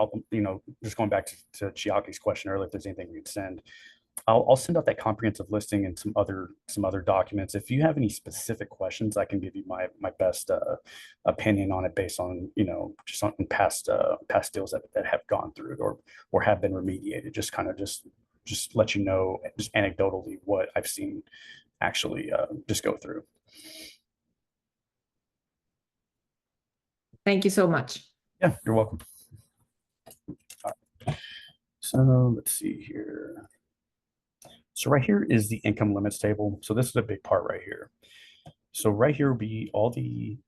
just going back to Chiaki's question earlier, if there's anything you'd send, I'll send out that comprehensive listing and some other documents. If you have any specific questions, I can give you my best opinion on it based on, just on past deals that have gone through it or have been remediated. Just kind of just let you know, just anecdotally, what I've seen actually just go through. Thank you so much. Yeah, you're welcome. All right. So let's see here. So right here is the income limits table. So this is a big part right here. So right here will be all the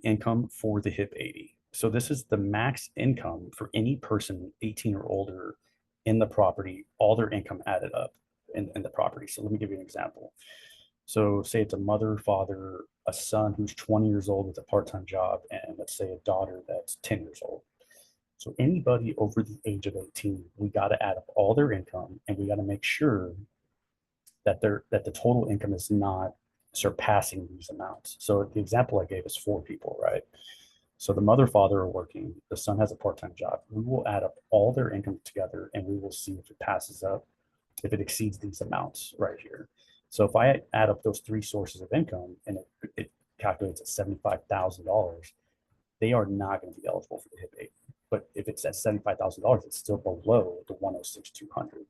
income for the HIP 80. So this is the max income for any person 18 or older in the property, all their income added up in the property. So let me give you an example. So say it's a mother, father, a son who's 20 years old with a part-time job, and let's say a daughter that's 10 years old. So anybody over the age of 18, we got to add up all their income, and we got to make sure that the total income is not surpassing these amounts. So the example I gave is 4 people, right? So the mother, father are working, the son has a part-time job. We will add up all their income together, and we will see if it passes up, if it exceeds these amounts right here. So if I add up those 3 sources of income and it calculates at $75,000, they are not going to be eligible for the HIP 80. But if it's at $75,000, it's still below the 106,200.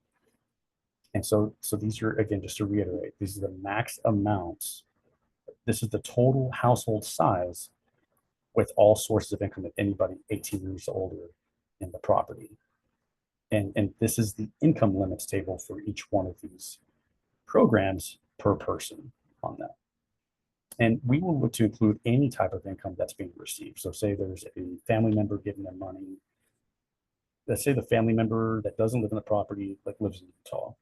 And so these are, again, just to reiterate, these are the max amounts. This is the total household size with all sources of income of anybody 18 years older in the property. And this is the income limits table for each one of these programs per person on that. And we will look to include any type of income that's being received. So say there's a family member giving them money. Let's say the family member that doesn't live in the property, like lives in Utah,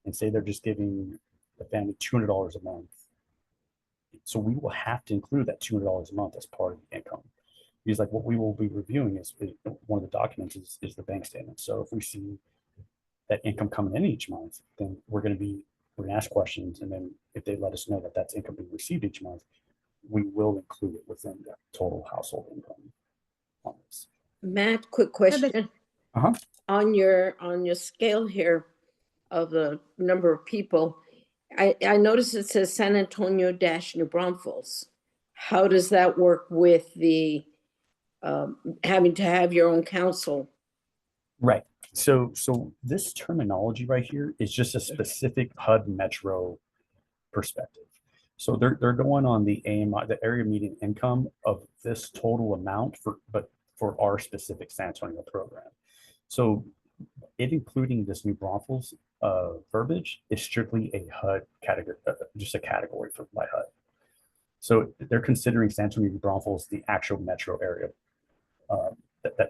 and say they're just giving the family $200 a month. So we will have to include that $200 a month as part of the income. Because like what we will be reviewing is one of the documents is the bank statement. So if we see that income coming in each month, then we're going to ask questions, and then if they let us know that that's income being received each month, we will include it within the total household income on this. Matt, quick question. On your scale here of the number of people, I noticed it says San Antonio - New Braunfels. How does that work with the having to have your own counsel? Right. So this terminology right here is just a specific HUD Metro perspective. So they're going on the AMI, the area median income of this total amount for our specific San Antonio program. So it including this New Braunfels verbiage is strictly a HUD category, just a category by HUD. So they're considering San Antonio, New Braunfels the actual metro area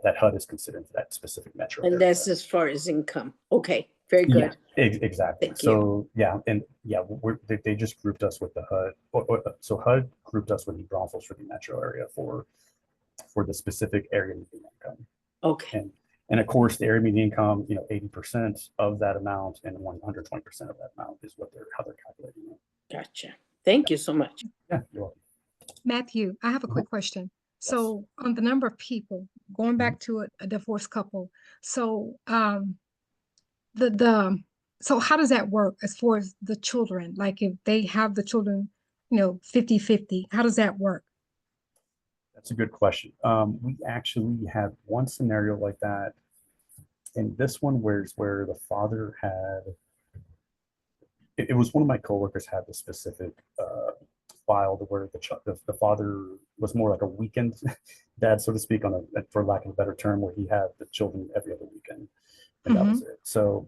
that HUD is considered for that specific metro and area. That's as far as income. Okay, very good. Yeah, exactly. Thank so you. Yeah, and yeah, they just grouped us with the HUD. So HUD grouped us with New Braunfels for the metro area for the specific area median income. Okay. And of course, the area median income, 80% of that amount and 120% of that amount is how they're calculating it. Gotcha. Thank you so much. Yeah, you're welcome. Matthew, I have a quick question. So on the number of people, going back to a divorced couple, so so how does that work as far as the children? Like if they have the children, 50-50, how does that work? That's a good question. We actually had one scenario like that, and this one where the father had. It was one of my coworkers had the specific file to where the father was more like a weekend dad, so to speak, for lack of a better term, where he had the children every other weekend, and that was it. So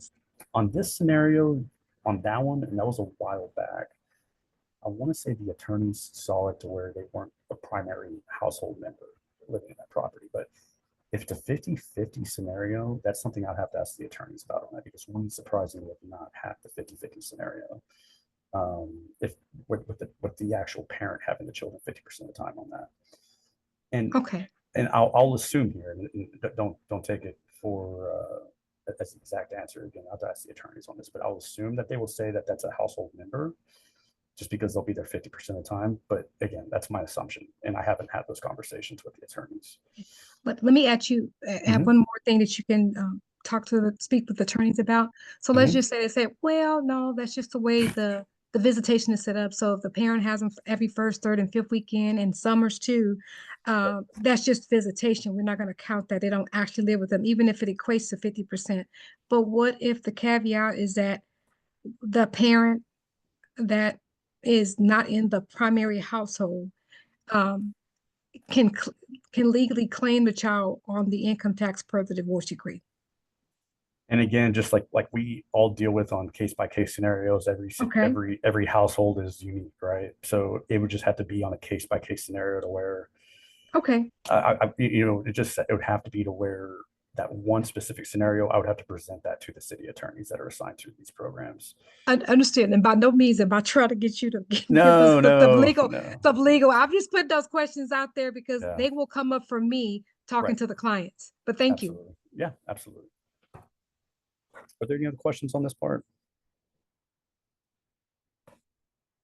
on this scenario, on that one, and that was a while back, I want to say the attorneys saw it to where they weren't a primary household member living in that property. But if it's a 50-50 scenario, that's something I'd have to ask the attorneys about on that, because we surprisingly have not had the 50-50 scenario. if with the actual parent having the children 50% of the time on that. And Okay. and I'll assume here, and don't take it for as the exact answer. Again, I'll have to ask the attorneys on this, but I'll assume that they will say that that's a household member, just because they'll be there 50% of the time. But again, that's my assumption, and I haven't had those conversations with the attorneys. But let me add one more thing that you can speak with attorneys about. So let's just say they say, well, no, that's just the way the visitation is set up. So if the parent has them every first, third, and fifth weekend, and summers too, that's just visitation. We're not going to count that. They don't actually live with them, even if it equates to 50%. But what if the caveat is that the parent that is not in the primary household can legally claim the child on the income tax per the divorce decree? And again, just like we all deal with on case by case scenarios, every household is unique, right? So it would just have to be on a case by case scenario to where, it would have to be to where that one specific scenario, I would have to present that to the city attorneys that are assigned to these programs. I understand, and by no means am I trying to get you to give No, the legal. I'm just putting those questions out there because they will come up for me talking to the clients. But thank you. Yeah, absolutely. Are there any other questions on this part?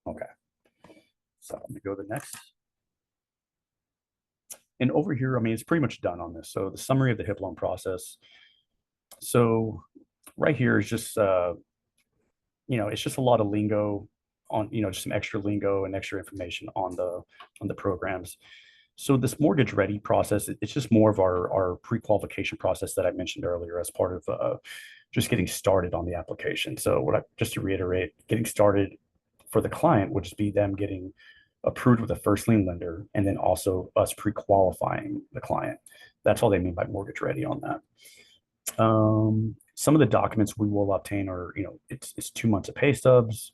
Okay. So let me go to the next. And over here, I mean, it's pretty much done on this. So the summary of the HIP loan process. So right here is just, it's just a lot of lingo on, just some extra lingo and extra information on the programs. So this mortgage ready process, it's just more of our pre-qualification process that I mentioned earlier as part of just getting started on the application. So just to reiterate, getting started for the client would just be them getting approved with a first lien lender, and then also us pre-qualifying the client. That's all they mean by mortgage ready on that. Some of the documents we will obtain are, it's 2 months of pay stubs,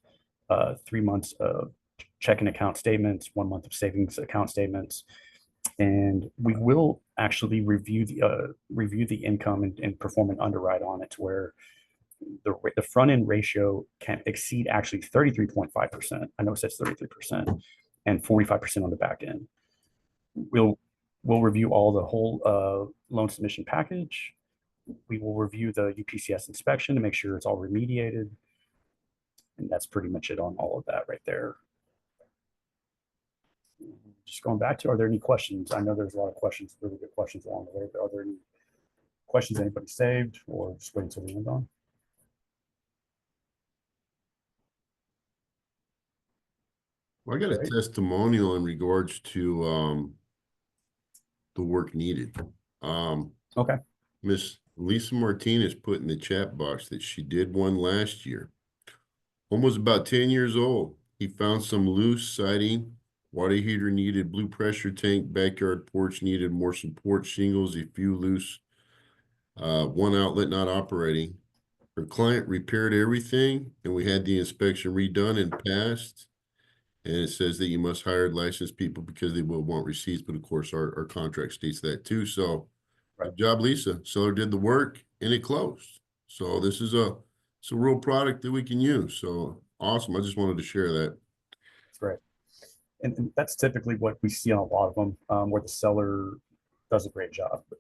3 months of checking account statements, 1 month of savings account statements, and we will actually review the income and perform an underwrite on it to where the front end ratio can exceed actually 33.5%. I know it says 33%, and 45% on the back end. We'll review all the whole loan submission package. We will review the UPCS inspection to make sure it's all remediated. And that's pretty much it on all of that right there. Just going back to, are there any questions? I know there's a lot of questions, really good questions along the way, but are there any questions anybody saved or just wait until the end on? Well, I got a testimonial in regards to the work needed. Okay. Miss Lisa Martinez put in the chat box that she did one last year. Home was about 10 years old. He found some loose siding, water heater needed, blue pressure tank, backyard porch needed more support, shingles, a few loose, one outlet not operating. Her client repaired everything, and we had the inspection redone and passed. And it says that you must hire licensed people because they will want receipts, but of course our contract states that too. So good job, Lisa. Seller did the work and it closed. So this is it's a real product that we can use. So awesome. I just wanted to share that. That's great. And that's typically what we see on a lot of them, where the seller does a great job. But,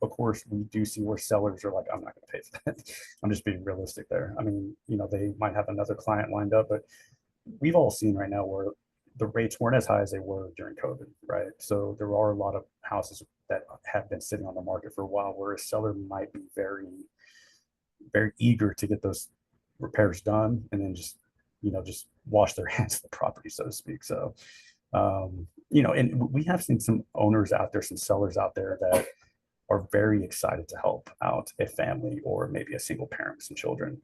of course, we do see where sellers are like, I'm not going to pay for that. I'm just being realistic there. I mean, they might have another client lined up, but we've all seen right now where the rates weren't as high as they were during COVID, right? So there are a lot of houses that have been sitting on the market for a while where a seller might be very, very eager to get those repairs done and then just wash their hands of the property, so to speak. So, and we have seen some owners out there, some sellers out there that are very excited to help out a family or maybe a single parent with some children,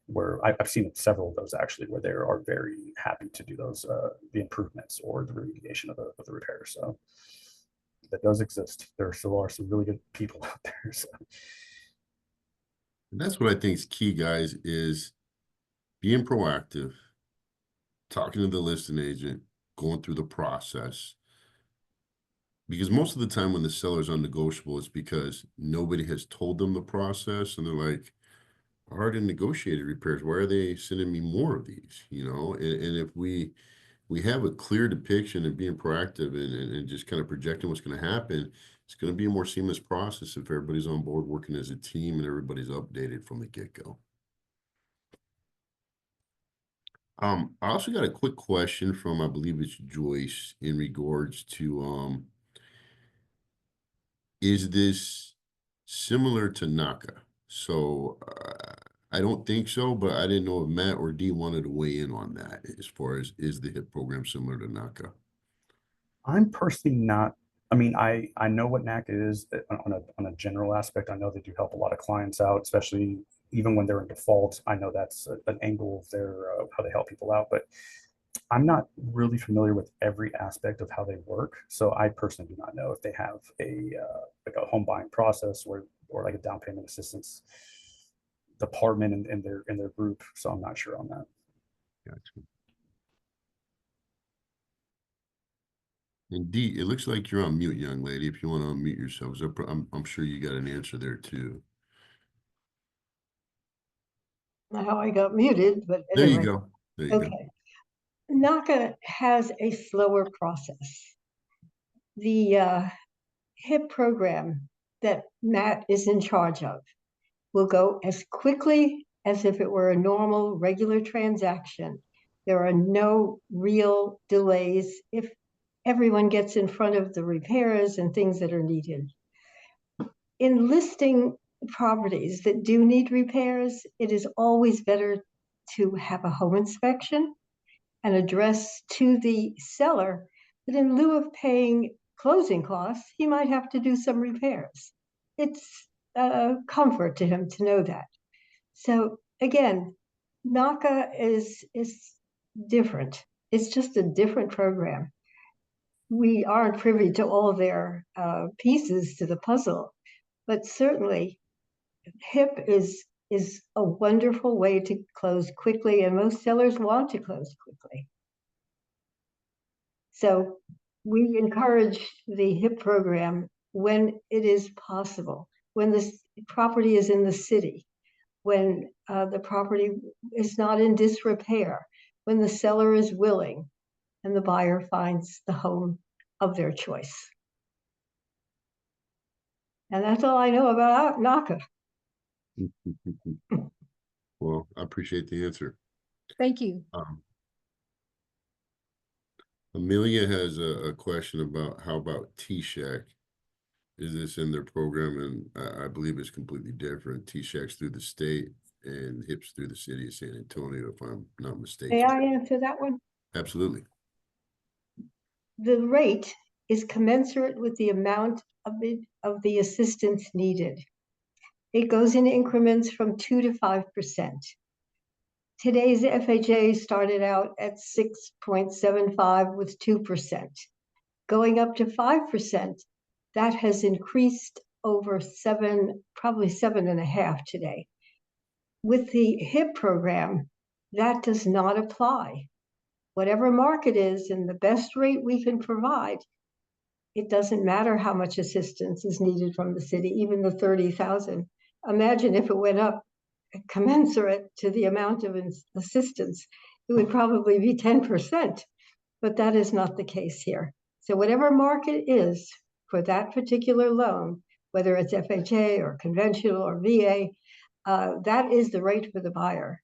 where I've seen several of those actually, where they are very happy to do those, the improvements or the remediation of the repair. So that does exist. There still are some really good people out there. So. And that's what I think is key, guys, is being proactive, talking to the listing agent, going through the process. Because most of the time when the seller's unnegotiable, it's because nobody has told them the process and they're like, hard and negotiated repairs. Why are they sending me more of these? You know, and if we have a clear depiction and being proactive and just kind of projecting what's going to happen, it's going to be a more seamless process if everybody's on board working as a team and everybody's updated from the get-go. I also got a quick question from, I believe it's Joyce, in regards to, is this similar to NACA? So I don't think so, but I didn't know if Matt or Dee wanted to weigh in on that as far as, is the HIP program similar to NACA? I'm personally not. I mean, I know what NACA is on a general aspect. I know they do help a lot of clients out, especially even when they're in default. I know that's an angle of their how they help people out, but I'm not really familiar with every aspect of how they work. So I personally do not know if they have a like a home buying process or like a down payment assistance department in their group. So I'm not sure on that. Gotcha. Indeed, it looks like you're on mute, young lady. If you want to unmute yourself, I'm sure you got an answer there too. How I got muted, but There you anyway. go. There you go. Okay. NACA has a slower process. The HIP program that Matt is in charge of will go as quickly as if it were a normal, regular transaction. There are no real delays if everyone gets in front of the repairs and things that are needed. In listing properties that do need repairs, it is always better to have a home inspection and address to the seller that in lieu of paying closing costs, he might have to do some repairs. It's a comfort to him to know that. So again, NACA is different. It's just a different program. We aren't privy to all their pieces to the puzzle, but certainly HIP is a wonderful way to close quickly, and most sellers want to close quickly. So we encourage the HIP program when it is possible, when this property is in the city, when the property is not in disrepair, when the seller is willing and the buyer finds the home of their choice. And that's all I know about NACA. Well, I appreciate the answer. Thank you. Amelia has a question about how about T-Shack? Is this in their program? And I believe it's completely different. T-Shack's through the state and HIP's through the city of San Antonio, if I'm not mistaken. May I answer that one? Absolutely. The rate is commensurate with the amount of the assistance needed. It goes in increments from 2 to 5%. Today's FHA started out at 6.75 with 2%. Going up to 5%, that has increased over probably 7.5 today. With the HIP program, that does not apply. Whatever market is and the best rate we can provide, it doesn't matter how much assistance is needed from the city, even the 30,000. Imagine if it went up commensurate to the amount of assistance, it would probably be 10%, but that is not the case here. So whatever market is for that particular loan, whether it's FHA or conventional or VA, that is the rate for the buyer,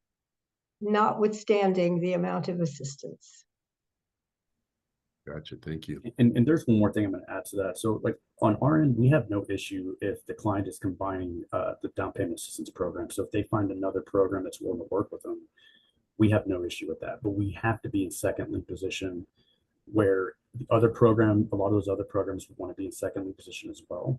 notwithstanding the amount of assistance. Gotcha. Thank you. And there's one more thing I'm going to add to that. So like on our end, we have no issue if the client is combining the down payment assistance program. So if they find another program that's willing to work with them, we have no issue with that. But we have to be in second lien position where the other program, a lot of those other programs would want to be in second lien position as well.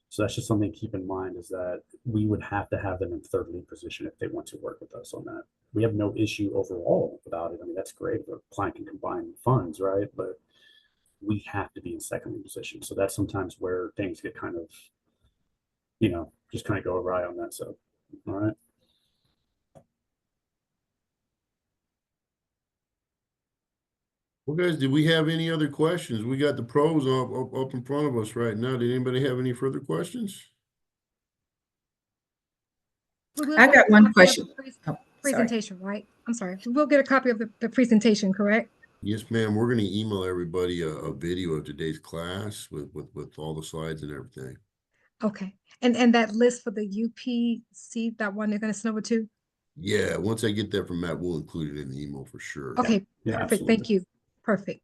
So that's just something to keep in mind, is that we would have to have them in third lien position if they want to work with us on that. We have no issue overall about it. I mean, that's great. The client can combine funds, right? But we have to be in second lien position. So that's sometimes where things get kind of, just kind of go awry on that. So, all right. Well, guys, did we have any other questions? We got the pros up in front of us right now. Did anybody have any further questions? I get a got one copy of question. the Oh, sorry. presentation, right? I'm sorry. We'll get a copy of the presentation, correct? Yes, ma'am. We're going to email everybody a video of today's class with all the slides and everything. Okay. And that list for the UPC, that one they're going to send over to? Yeah, once I get that from Matt, we'll include it in the email for sure. Okay, Yeah, perfect. absolutely. Thank you. Perfect.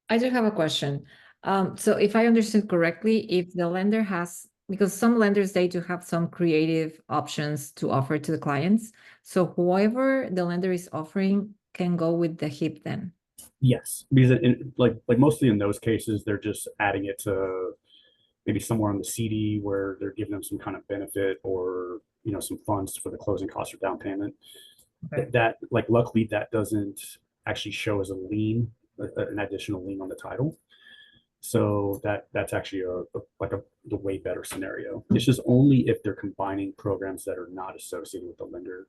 I do have a question. So if I understood correctly, if the lender has, because some lenders, they do have some creative options to offer to the clients. So whoever the lender is offering can go with the HIP then. Yes, because like mostly in those cases, they're just adding it to maybe somewhere on the CD where they're giving them some kind of benefit or some funds for the closing costs or down payment. Okay. That like luckily that doesn't actually show as a lien, an additional lien on the title. So that's actually the way better scenario. It's just only if they're combining programs that are not associated with the lender.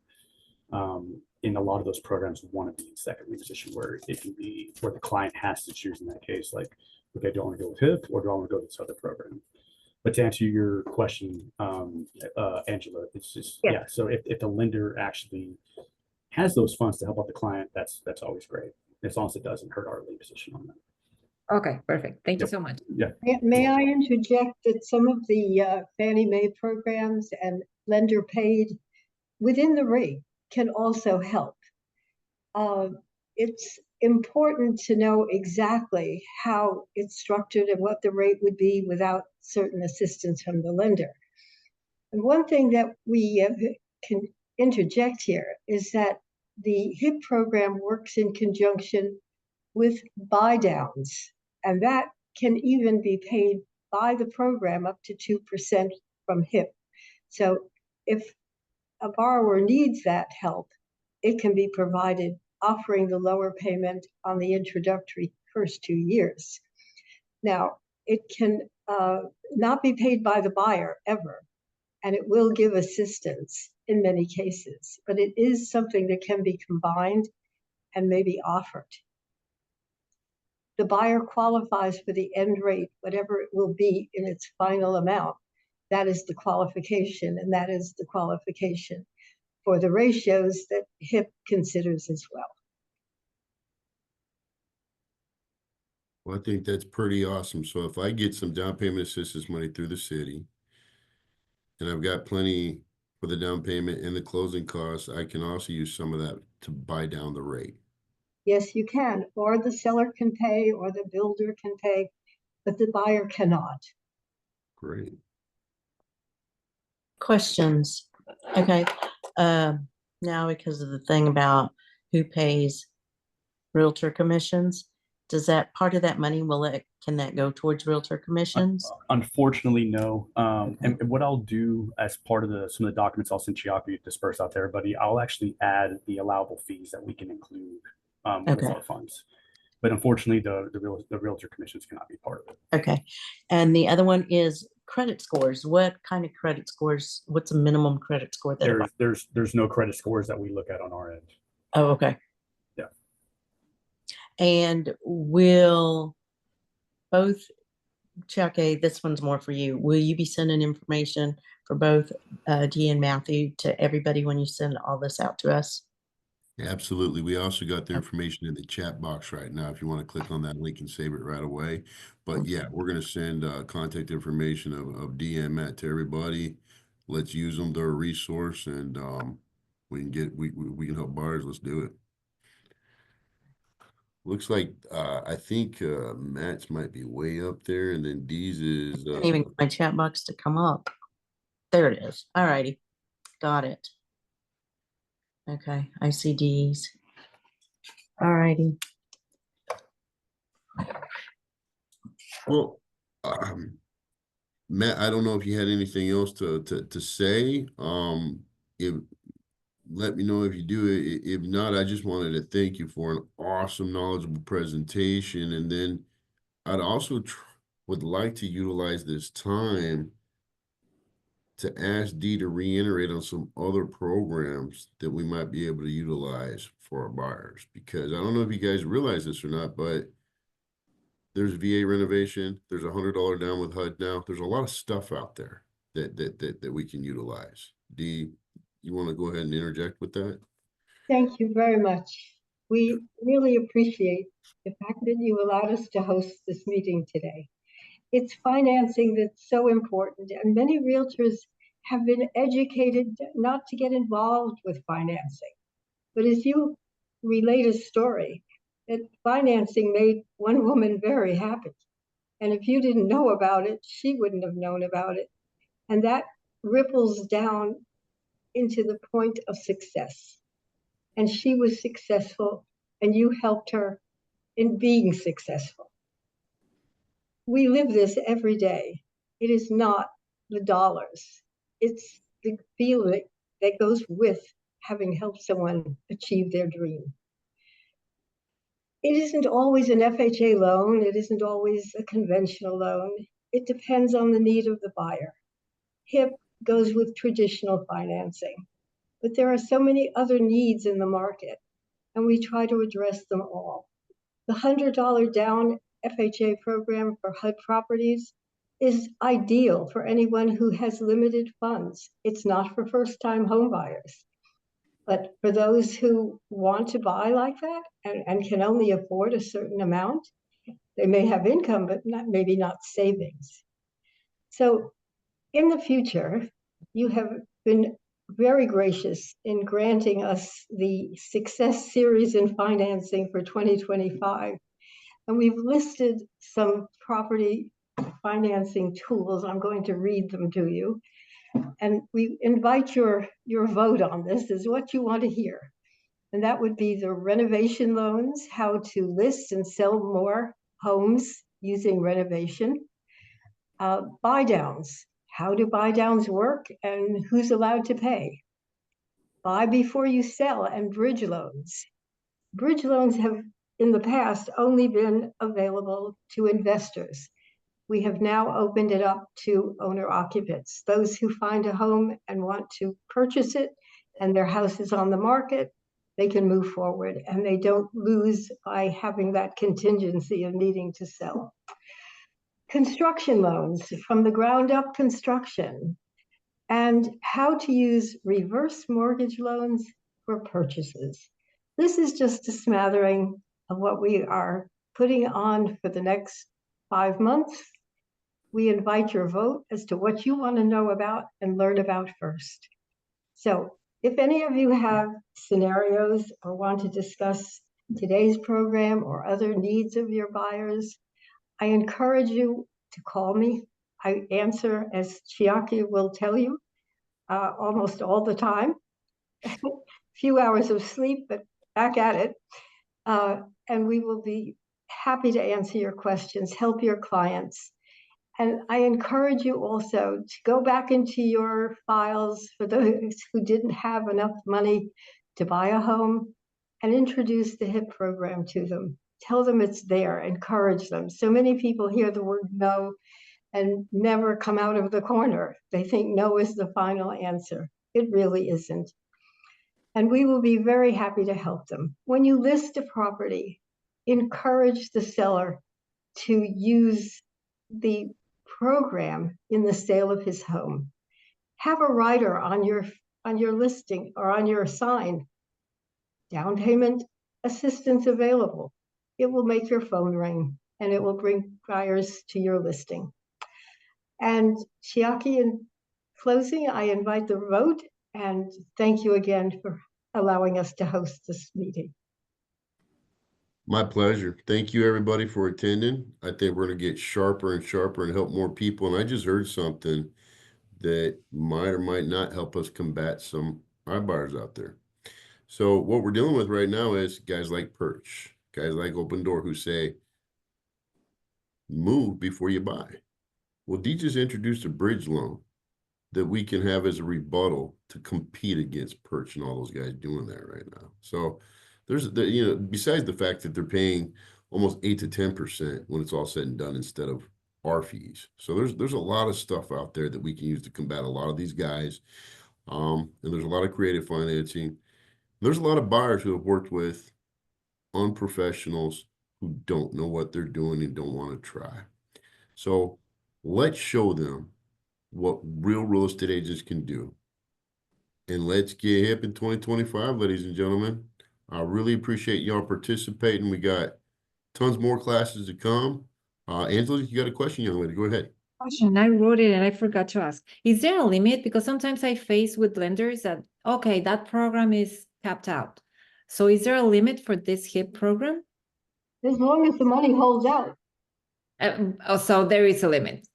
In a lot of those programs want to be in second lien position where it can be where the client has to choose in that case, like, okay, do I want to go with HIP or do I want to go with this other program? But to answer your question, Angela, it's just, yeah. So if the lender actually has those funds to help out the client, that's always great, as long as it doesn't hurt our lien position on that. Okay, perfect. Thank you so much. Yeah. May I interject that some of the Fannie Mae programs and lender paid within the rate can also help. It's important to know exactly how it's structured and what the rate would be without certain assistance from the lender. And one thing that we can interject here is that the HIP program works in conjunction with buy downs, and that can even be paid by the program up to 2% from HIP. So if a borrower needs that help, it can be provided, offering the lower payment on the introductory first 2 years. Now, it can not be paid by the buyer ever, and it will give assistance in many cases, but it is something that can be combined and maybe offered. The buyer qualifies for the end rate, whatever it will be in its final amount. That is the qualification, and that is the qualification for the ratios that HIP considers as well. Well, I think that's pretty awesome. So if I get some down payment assistance money through the city, and I've got plenty for the down payment and the closing costs, I can also use some of that to buy down the rate. Yes, you can, or the seller can pay, or the builder can pay, but the buyer cannot. Great. Questions? Okay. Now, because of the thing about who pays realtor commissions, does that part of that money, can that go towards realtor commissions? Unfortunately, no. And what I'll do as part of some of the documents I'll send H.I.P disperse out to everybody, I'll actually add the allowable fees that we can include with our funds. But unfortunately, the realtor commissions cannot be part of it. Okay. And the other one is credit scores. What kind of credit scores? What's a minimum credit score? There's no credit scores that we look at on our end. Oh, okay. Yeah. And will both, Chuck, this one's more for you. Will you be sending information for both Dee and Matthew to everybody when you send all this out to us? Absolutely. We also got the information in the chat box right now if you want to click on that link and save it right away. But yeah, we're going to send contact information of Dee and Matt to everybody. Let's use them. They're a resource, and we can help buyers. Let's do it. Looks like I think Matt's might be way up there, and then Dee's is I can't even get my chat box to come up. There it is. All righty. Got it. Okay, I see D's. All righty. well, Matt, I don't know if you had anything else to say. If let me know if you do. If not, I just wanted to thank you for an awesome, knowledgeable presentation, and then I'd also would like to utilize this time to ask Dee to reiterate on some other programs that we might be able to utilize for our buyers, because I don't know if you guys realize this or not, but there's VA renovation, there's $100 down with HUD now. There's a lot of stuff out there that we can utilize. Dee, you want to go ahead and interject with that? Thank you very much. We really appreciate the fact that you allowed us to host this meeting today. It's financing that's so important, and many realtors have been educated not to get involved with financing. But as you relate a story, that financing made one woman very happy. And if you didn't know about it, she wouldn't have known about it. And that ripples down into the point of success. And she was successful, and you helped her in being successful. We live this every day. It is not the dollars, it's the feeling that goes with having helped someone achieve their dream. It isn't always an FHA loan, it isn't always a conventional loan. It depends on the need of the buyer. HIP goes with traditional financing, but there are so many other needs in the market, and we try to address them all. The $100 down FHA program for HUD properties is ideal for anyone who has limited funds. It's not for first-time homebuyers. But for those who want to buy like that and can only afford a certain amount, they may have income, but maybe not savings. So in the future, you have been very gracious in granting us the Success Series in Financing for 2025. And we've listed some property financing tools. I'm going to read them to you. And we invite your vote on this, is what you want to hear. And that would be the renovation loans, how to list and sell more homes using renovation. Buy downs, how do buy downs work and who's allowed to pay? Buy before you sell, and bridge loans. Bridge loans have in the past only been available to investors. We have now opened it up to owner occupants, those who find a home and want to purchase it and their house is on the market, they can move forward and they don't lose by having that contingency of needing to sell. Construction loans, from the ground up construction, and how to use reverse mortgage loans for purchases. This is just a smattering of what we are putting on for the next 5 months. We invite your vote as to what you want to know about and learn about first. So if any of you have scenarios or want to discuss today's program or other needs of your buyers, I encourage you to call me. I answer, as Chiaki will tell you, almost all the time. Few hours of sleep, but back at it. And we will be happy to answer your questions, help your clients. And I encourage you also to go back into your files for those who didn't have enough money to buy a home and introduce the HIP program to them. Tell them it's there, encourage them. So many people hear the word no and never come out of the corner. They think no is the final answer. It really isn't. And we will be very happy to help them. When you list a property, encourage the seller to use the program in the sale of his home. Have a rider on your listing or on your sign. Down payment assistance available. It will make your phone ring and it will bring buyers to your listing. And Chiaki, in closing, I invite the vote and thank you again for allowing us to host this meeting. My pleasure. Thank you, everybody, for attending. I think we're going to get sharper and sharper and help more people. And I just heard something that might or might not help us combat some iBuyers out there. So what we're dealing with right now is guys like Perch, guys like Open Door, who say, move before you buy. Well, Dee just introduced a bridge loan that we can have as a rebuttal to compete against Perch and all those guys doing that right now. So besides the fact that they're paying almost 8 to 10% when it's all said and done instead of our fees. So there's a lot of stuff out there that we can use to combat a lot of these guys. And there's a lot of creative financing. There's a lot of buyers who have worked with unprofessionals who don't know what they're doing and don't want to try. So let's show them what real estate agents can do and let's get hip in 2025, ladies and gentlemen. I really appreciate y'all participating. We got tons more classes to come. Angela, you got a question, young lady? Go ahead. Question. I wrote it and I forgot to ask. Is there a limit? Because sometimes I face with lenders that, okay, that program is capped out. So is there a limit for this HIP program? As long as the money holds out. So there is a limit.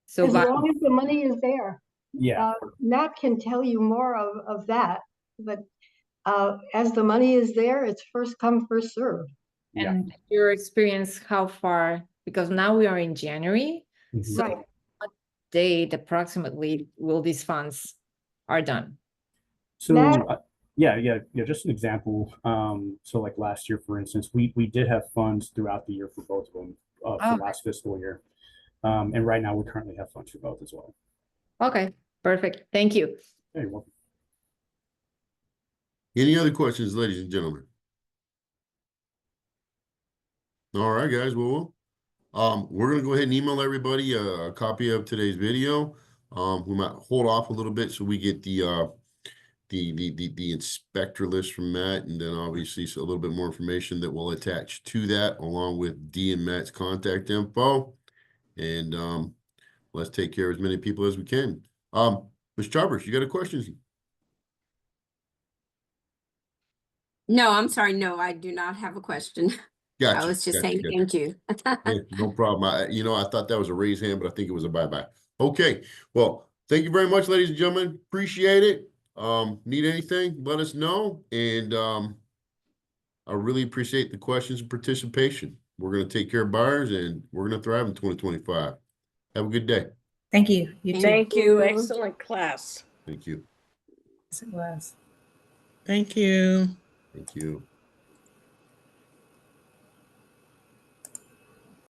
So as long as the money is there. Yeah. Matt can tell you more of that, but as the money is there, it's first come, first serve. And your experience, how far, because now we are in January, so Right. what date approximately will these funds are done? So yeah, just an example. So like last year, for instance, we did have funds throughout the year for both of them for last fiscal year. And right now we currently have funds for both as well. Okay, perfect. Thank you. You're welcome. Any other questions, ladies and gentlemen? All right, guys. Well, we're gonna go ahead and email everybody a copy of today's video. We might hold off a little bit so we get the inspector list from Matt, and then obviously a little bit more information that we'll attach to that, along with Dee and Matt's contact info. And let's take care of as many people as we can. Ms. Chavez, you got a question? No, I'm sorry. No, I do not have a question. Gotcha. I was just saying thank you. Yeah, no problem. I thought that was a raised hand, but I think it was a bye-bye. Okay. Well, thank you very much, ladies and gentlemen. Appreciate it. Need anything, let us know. And I really appreciate the questions and participation. We're going to take care of buyers, and we're going to thrive in 2025. Have a good day. Thank you. You too. Thank you. Excellent class. Thank you. Yes, it was. Thank you. Thank you.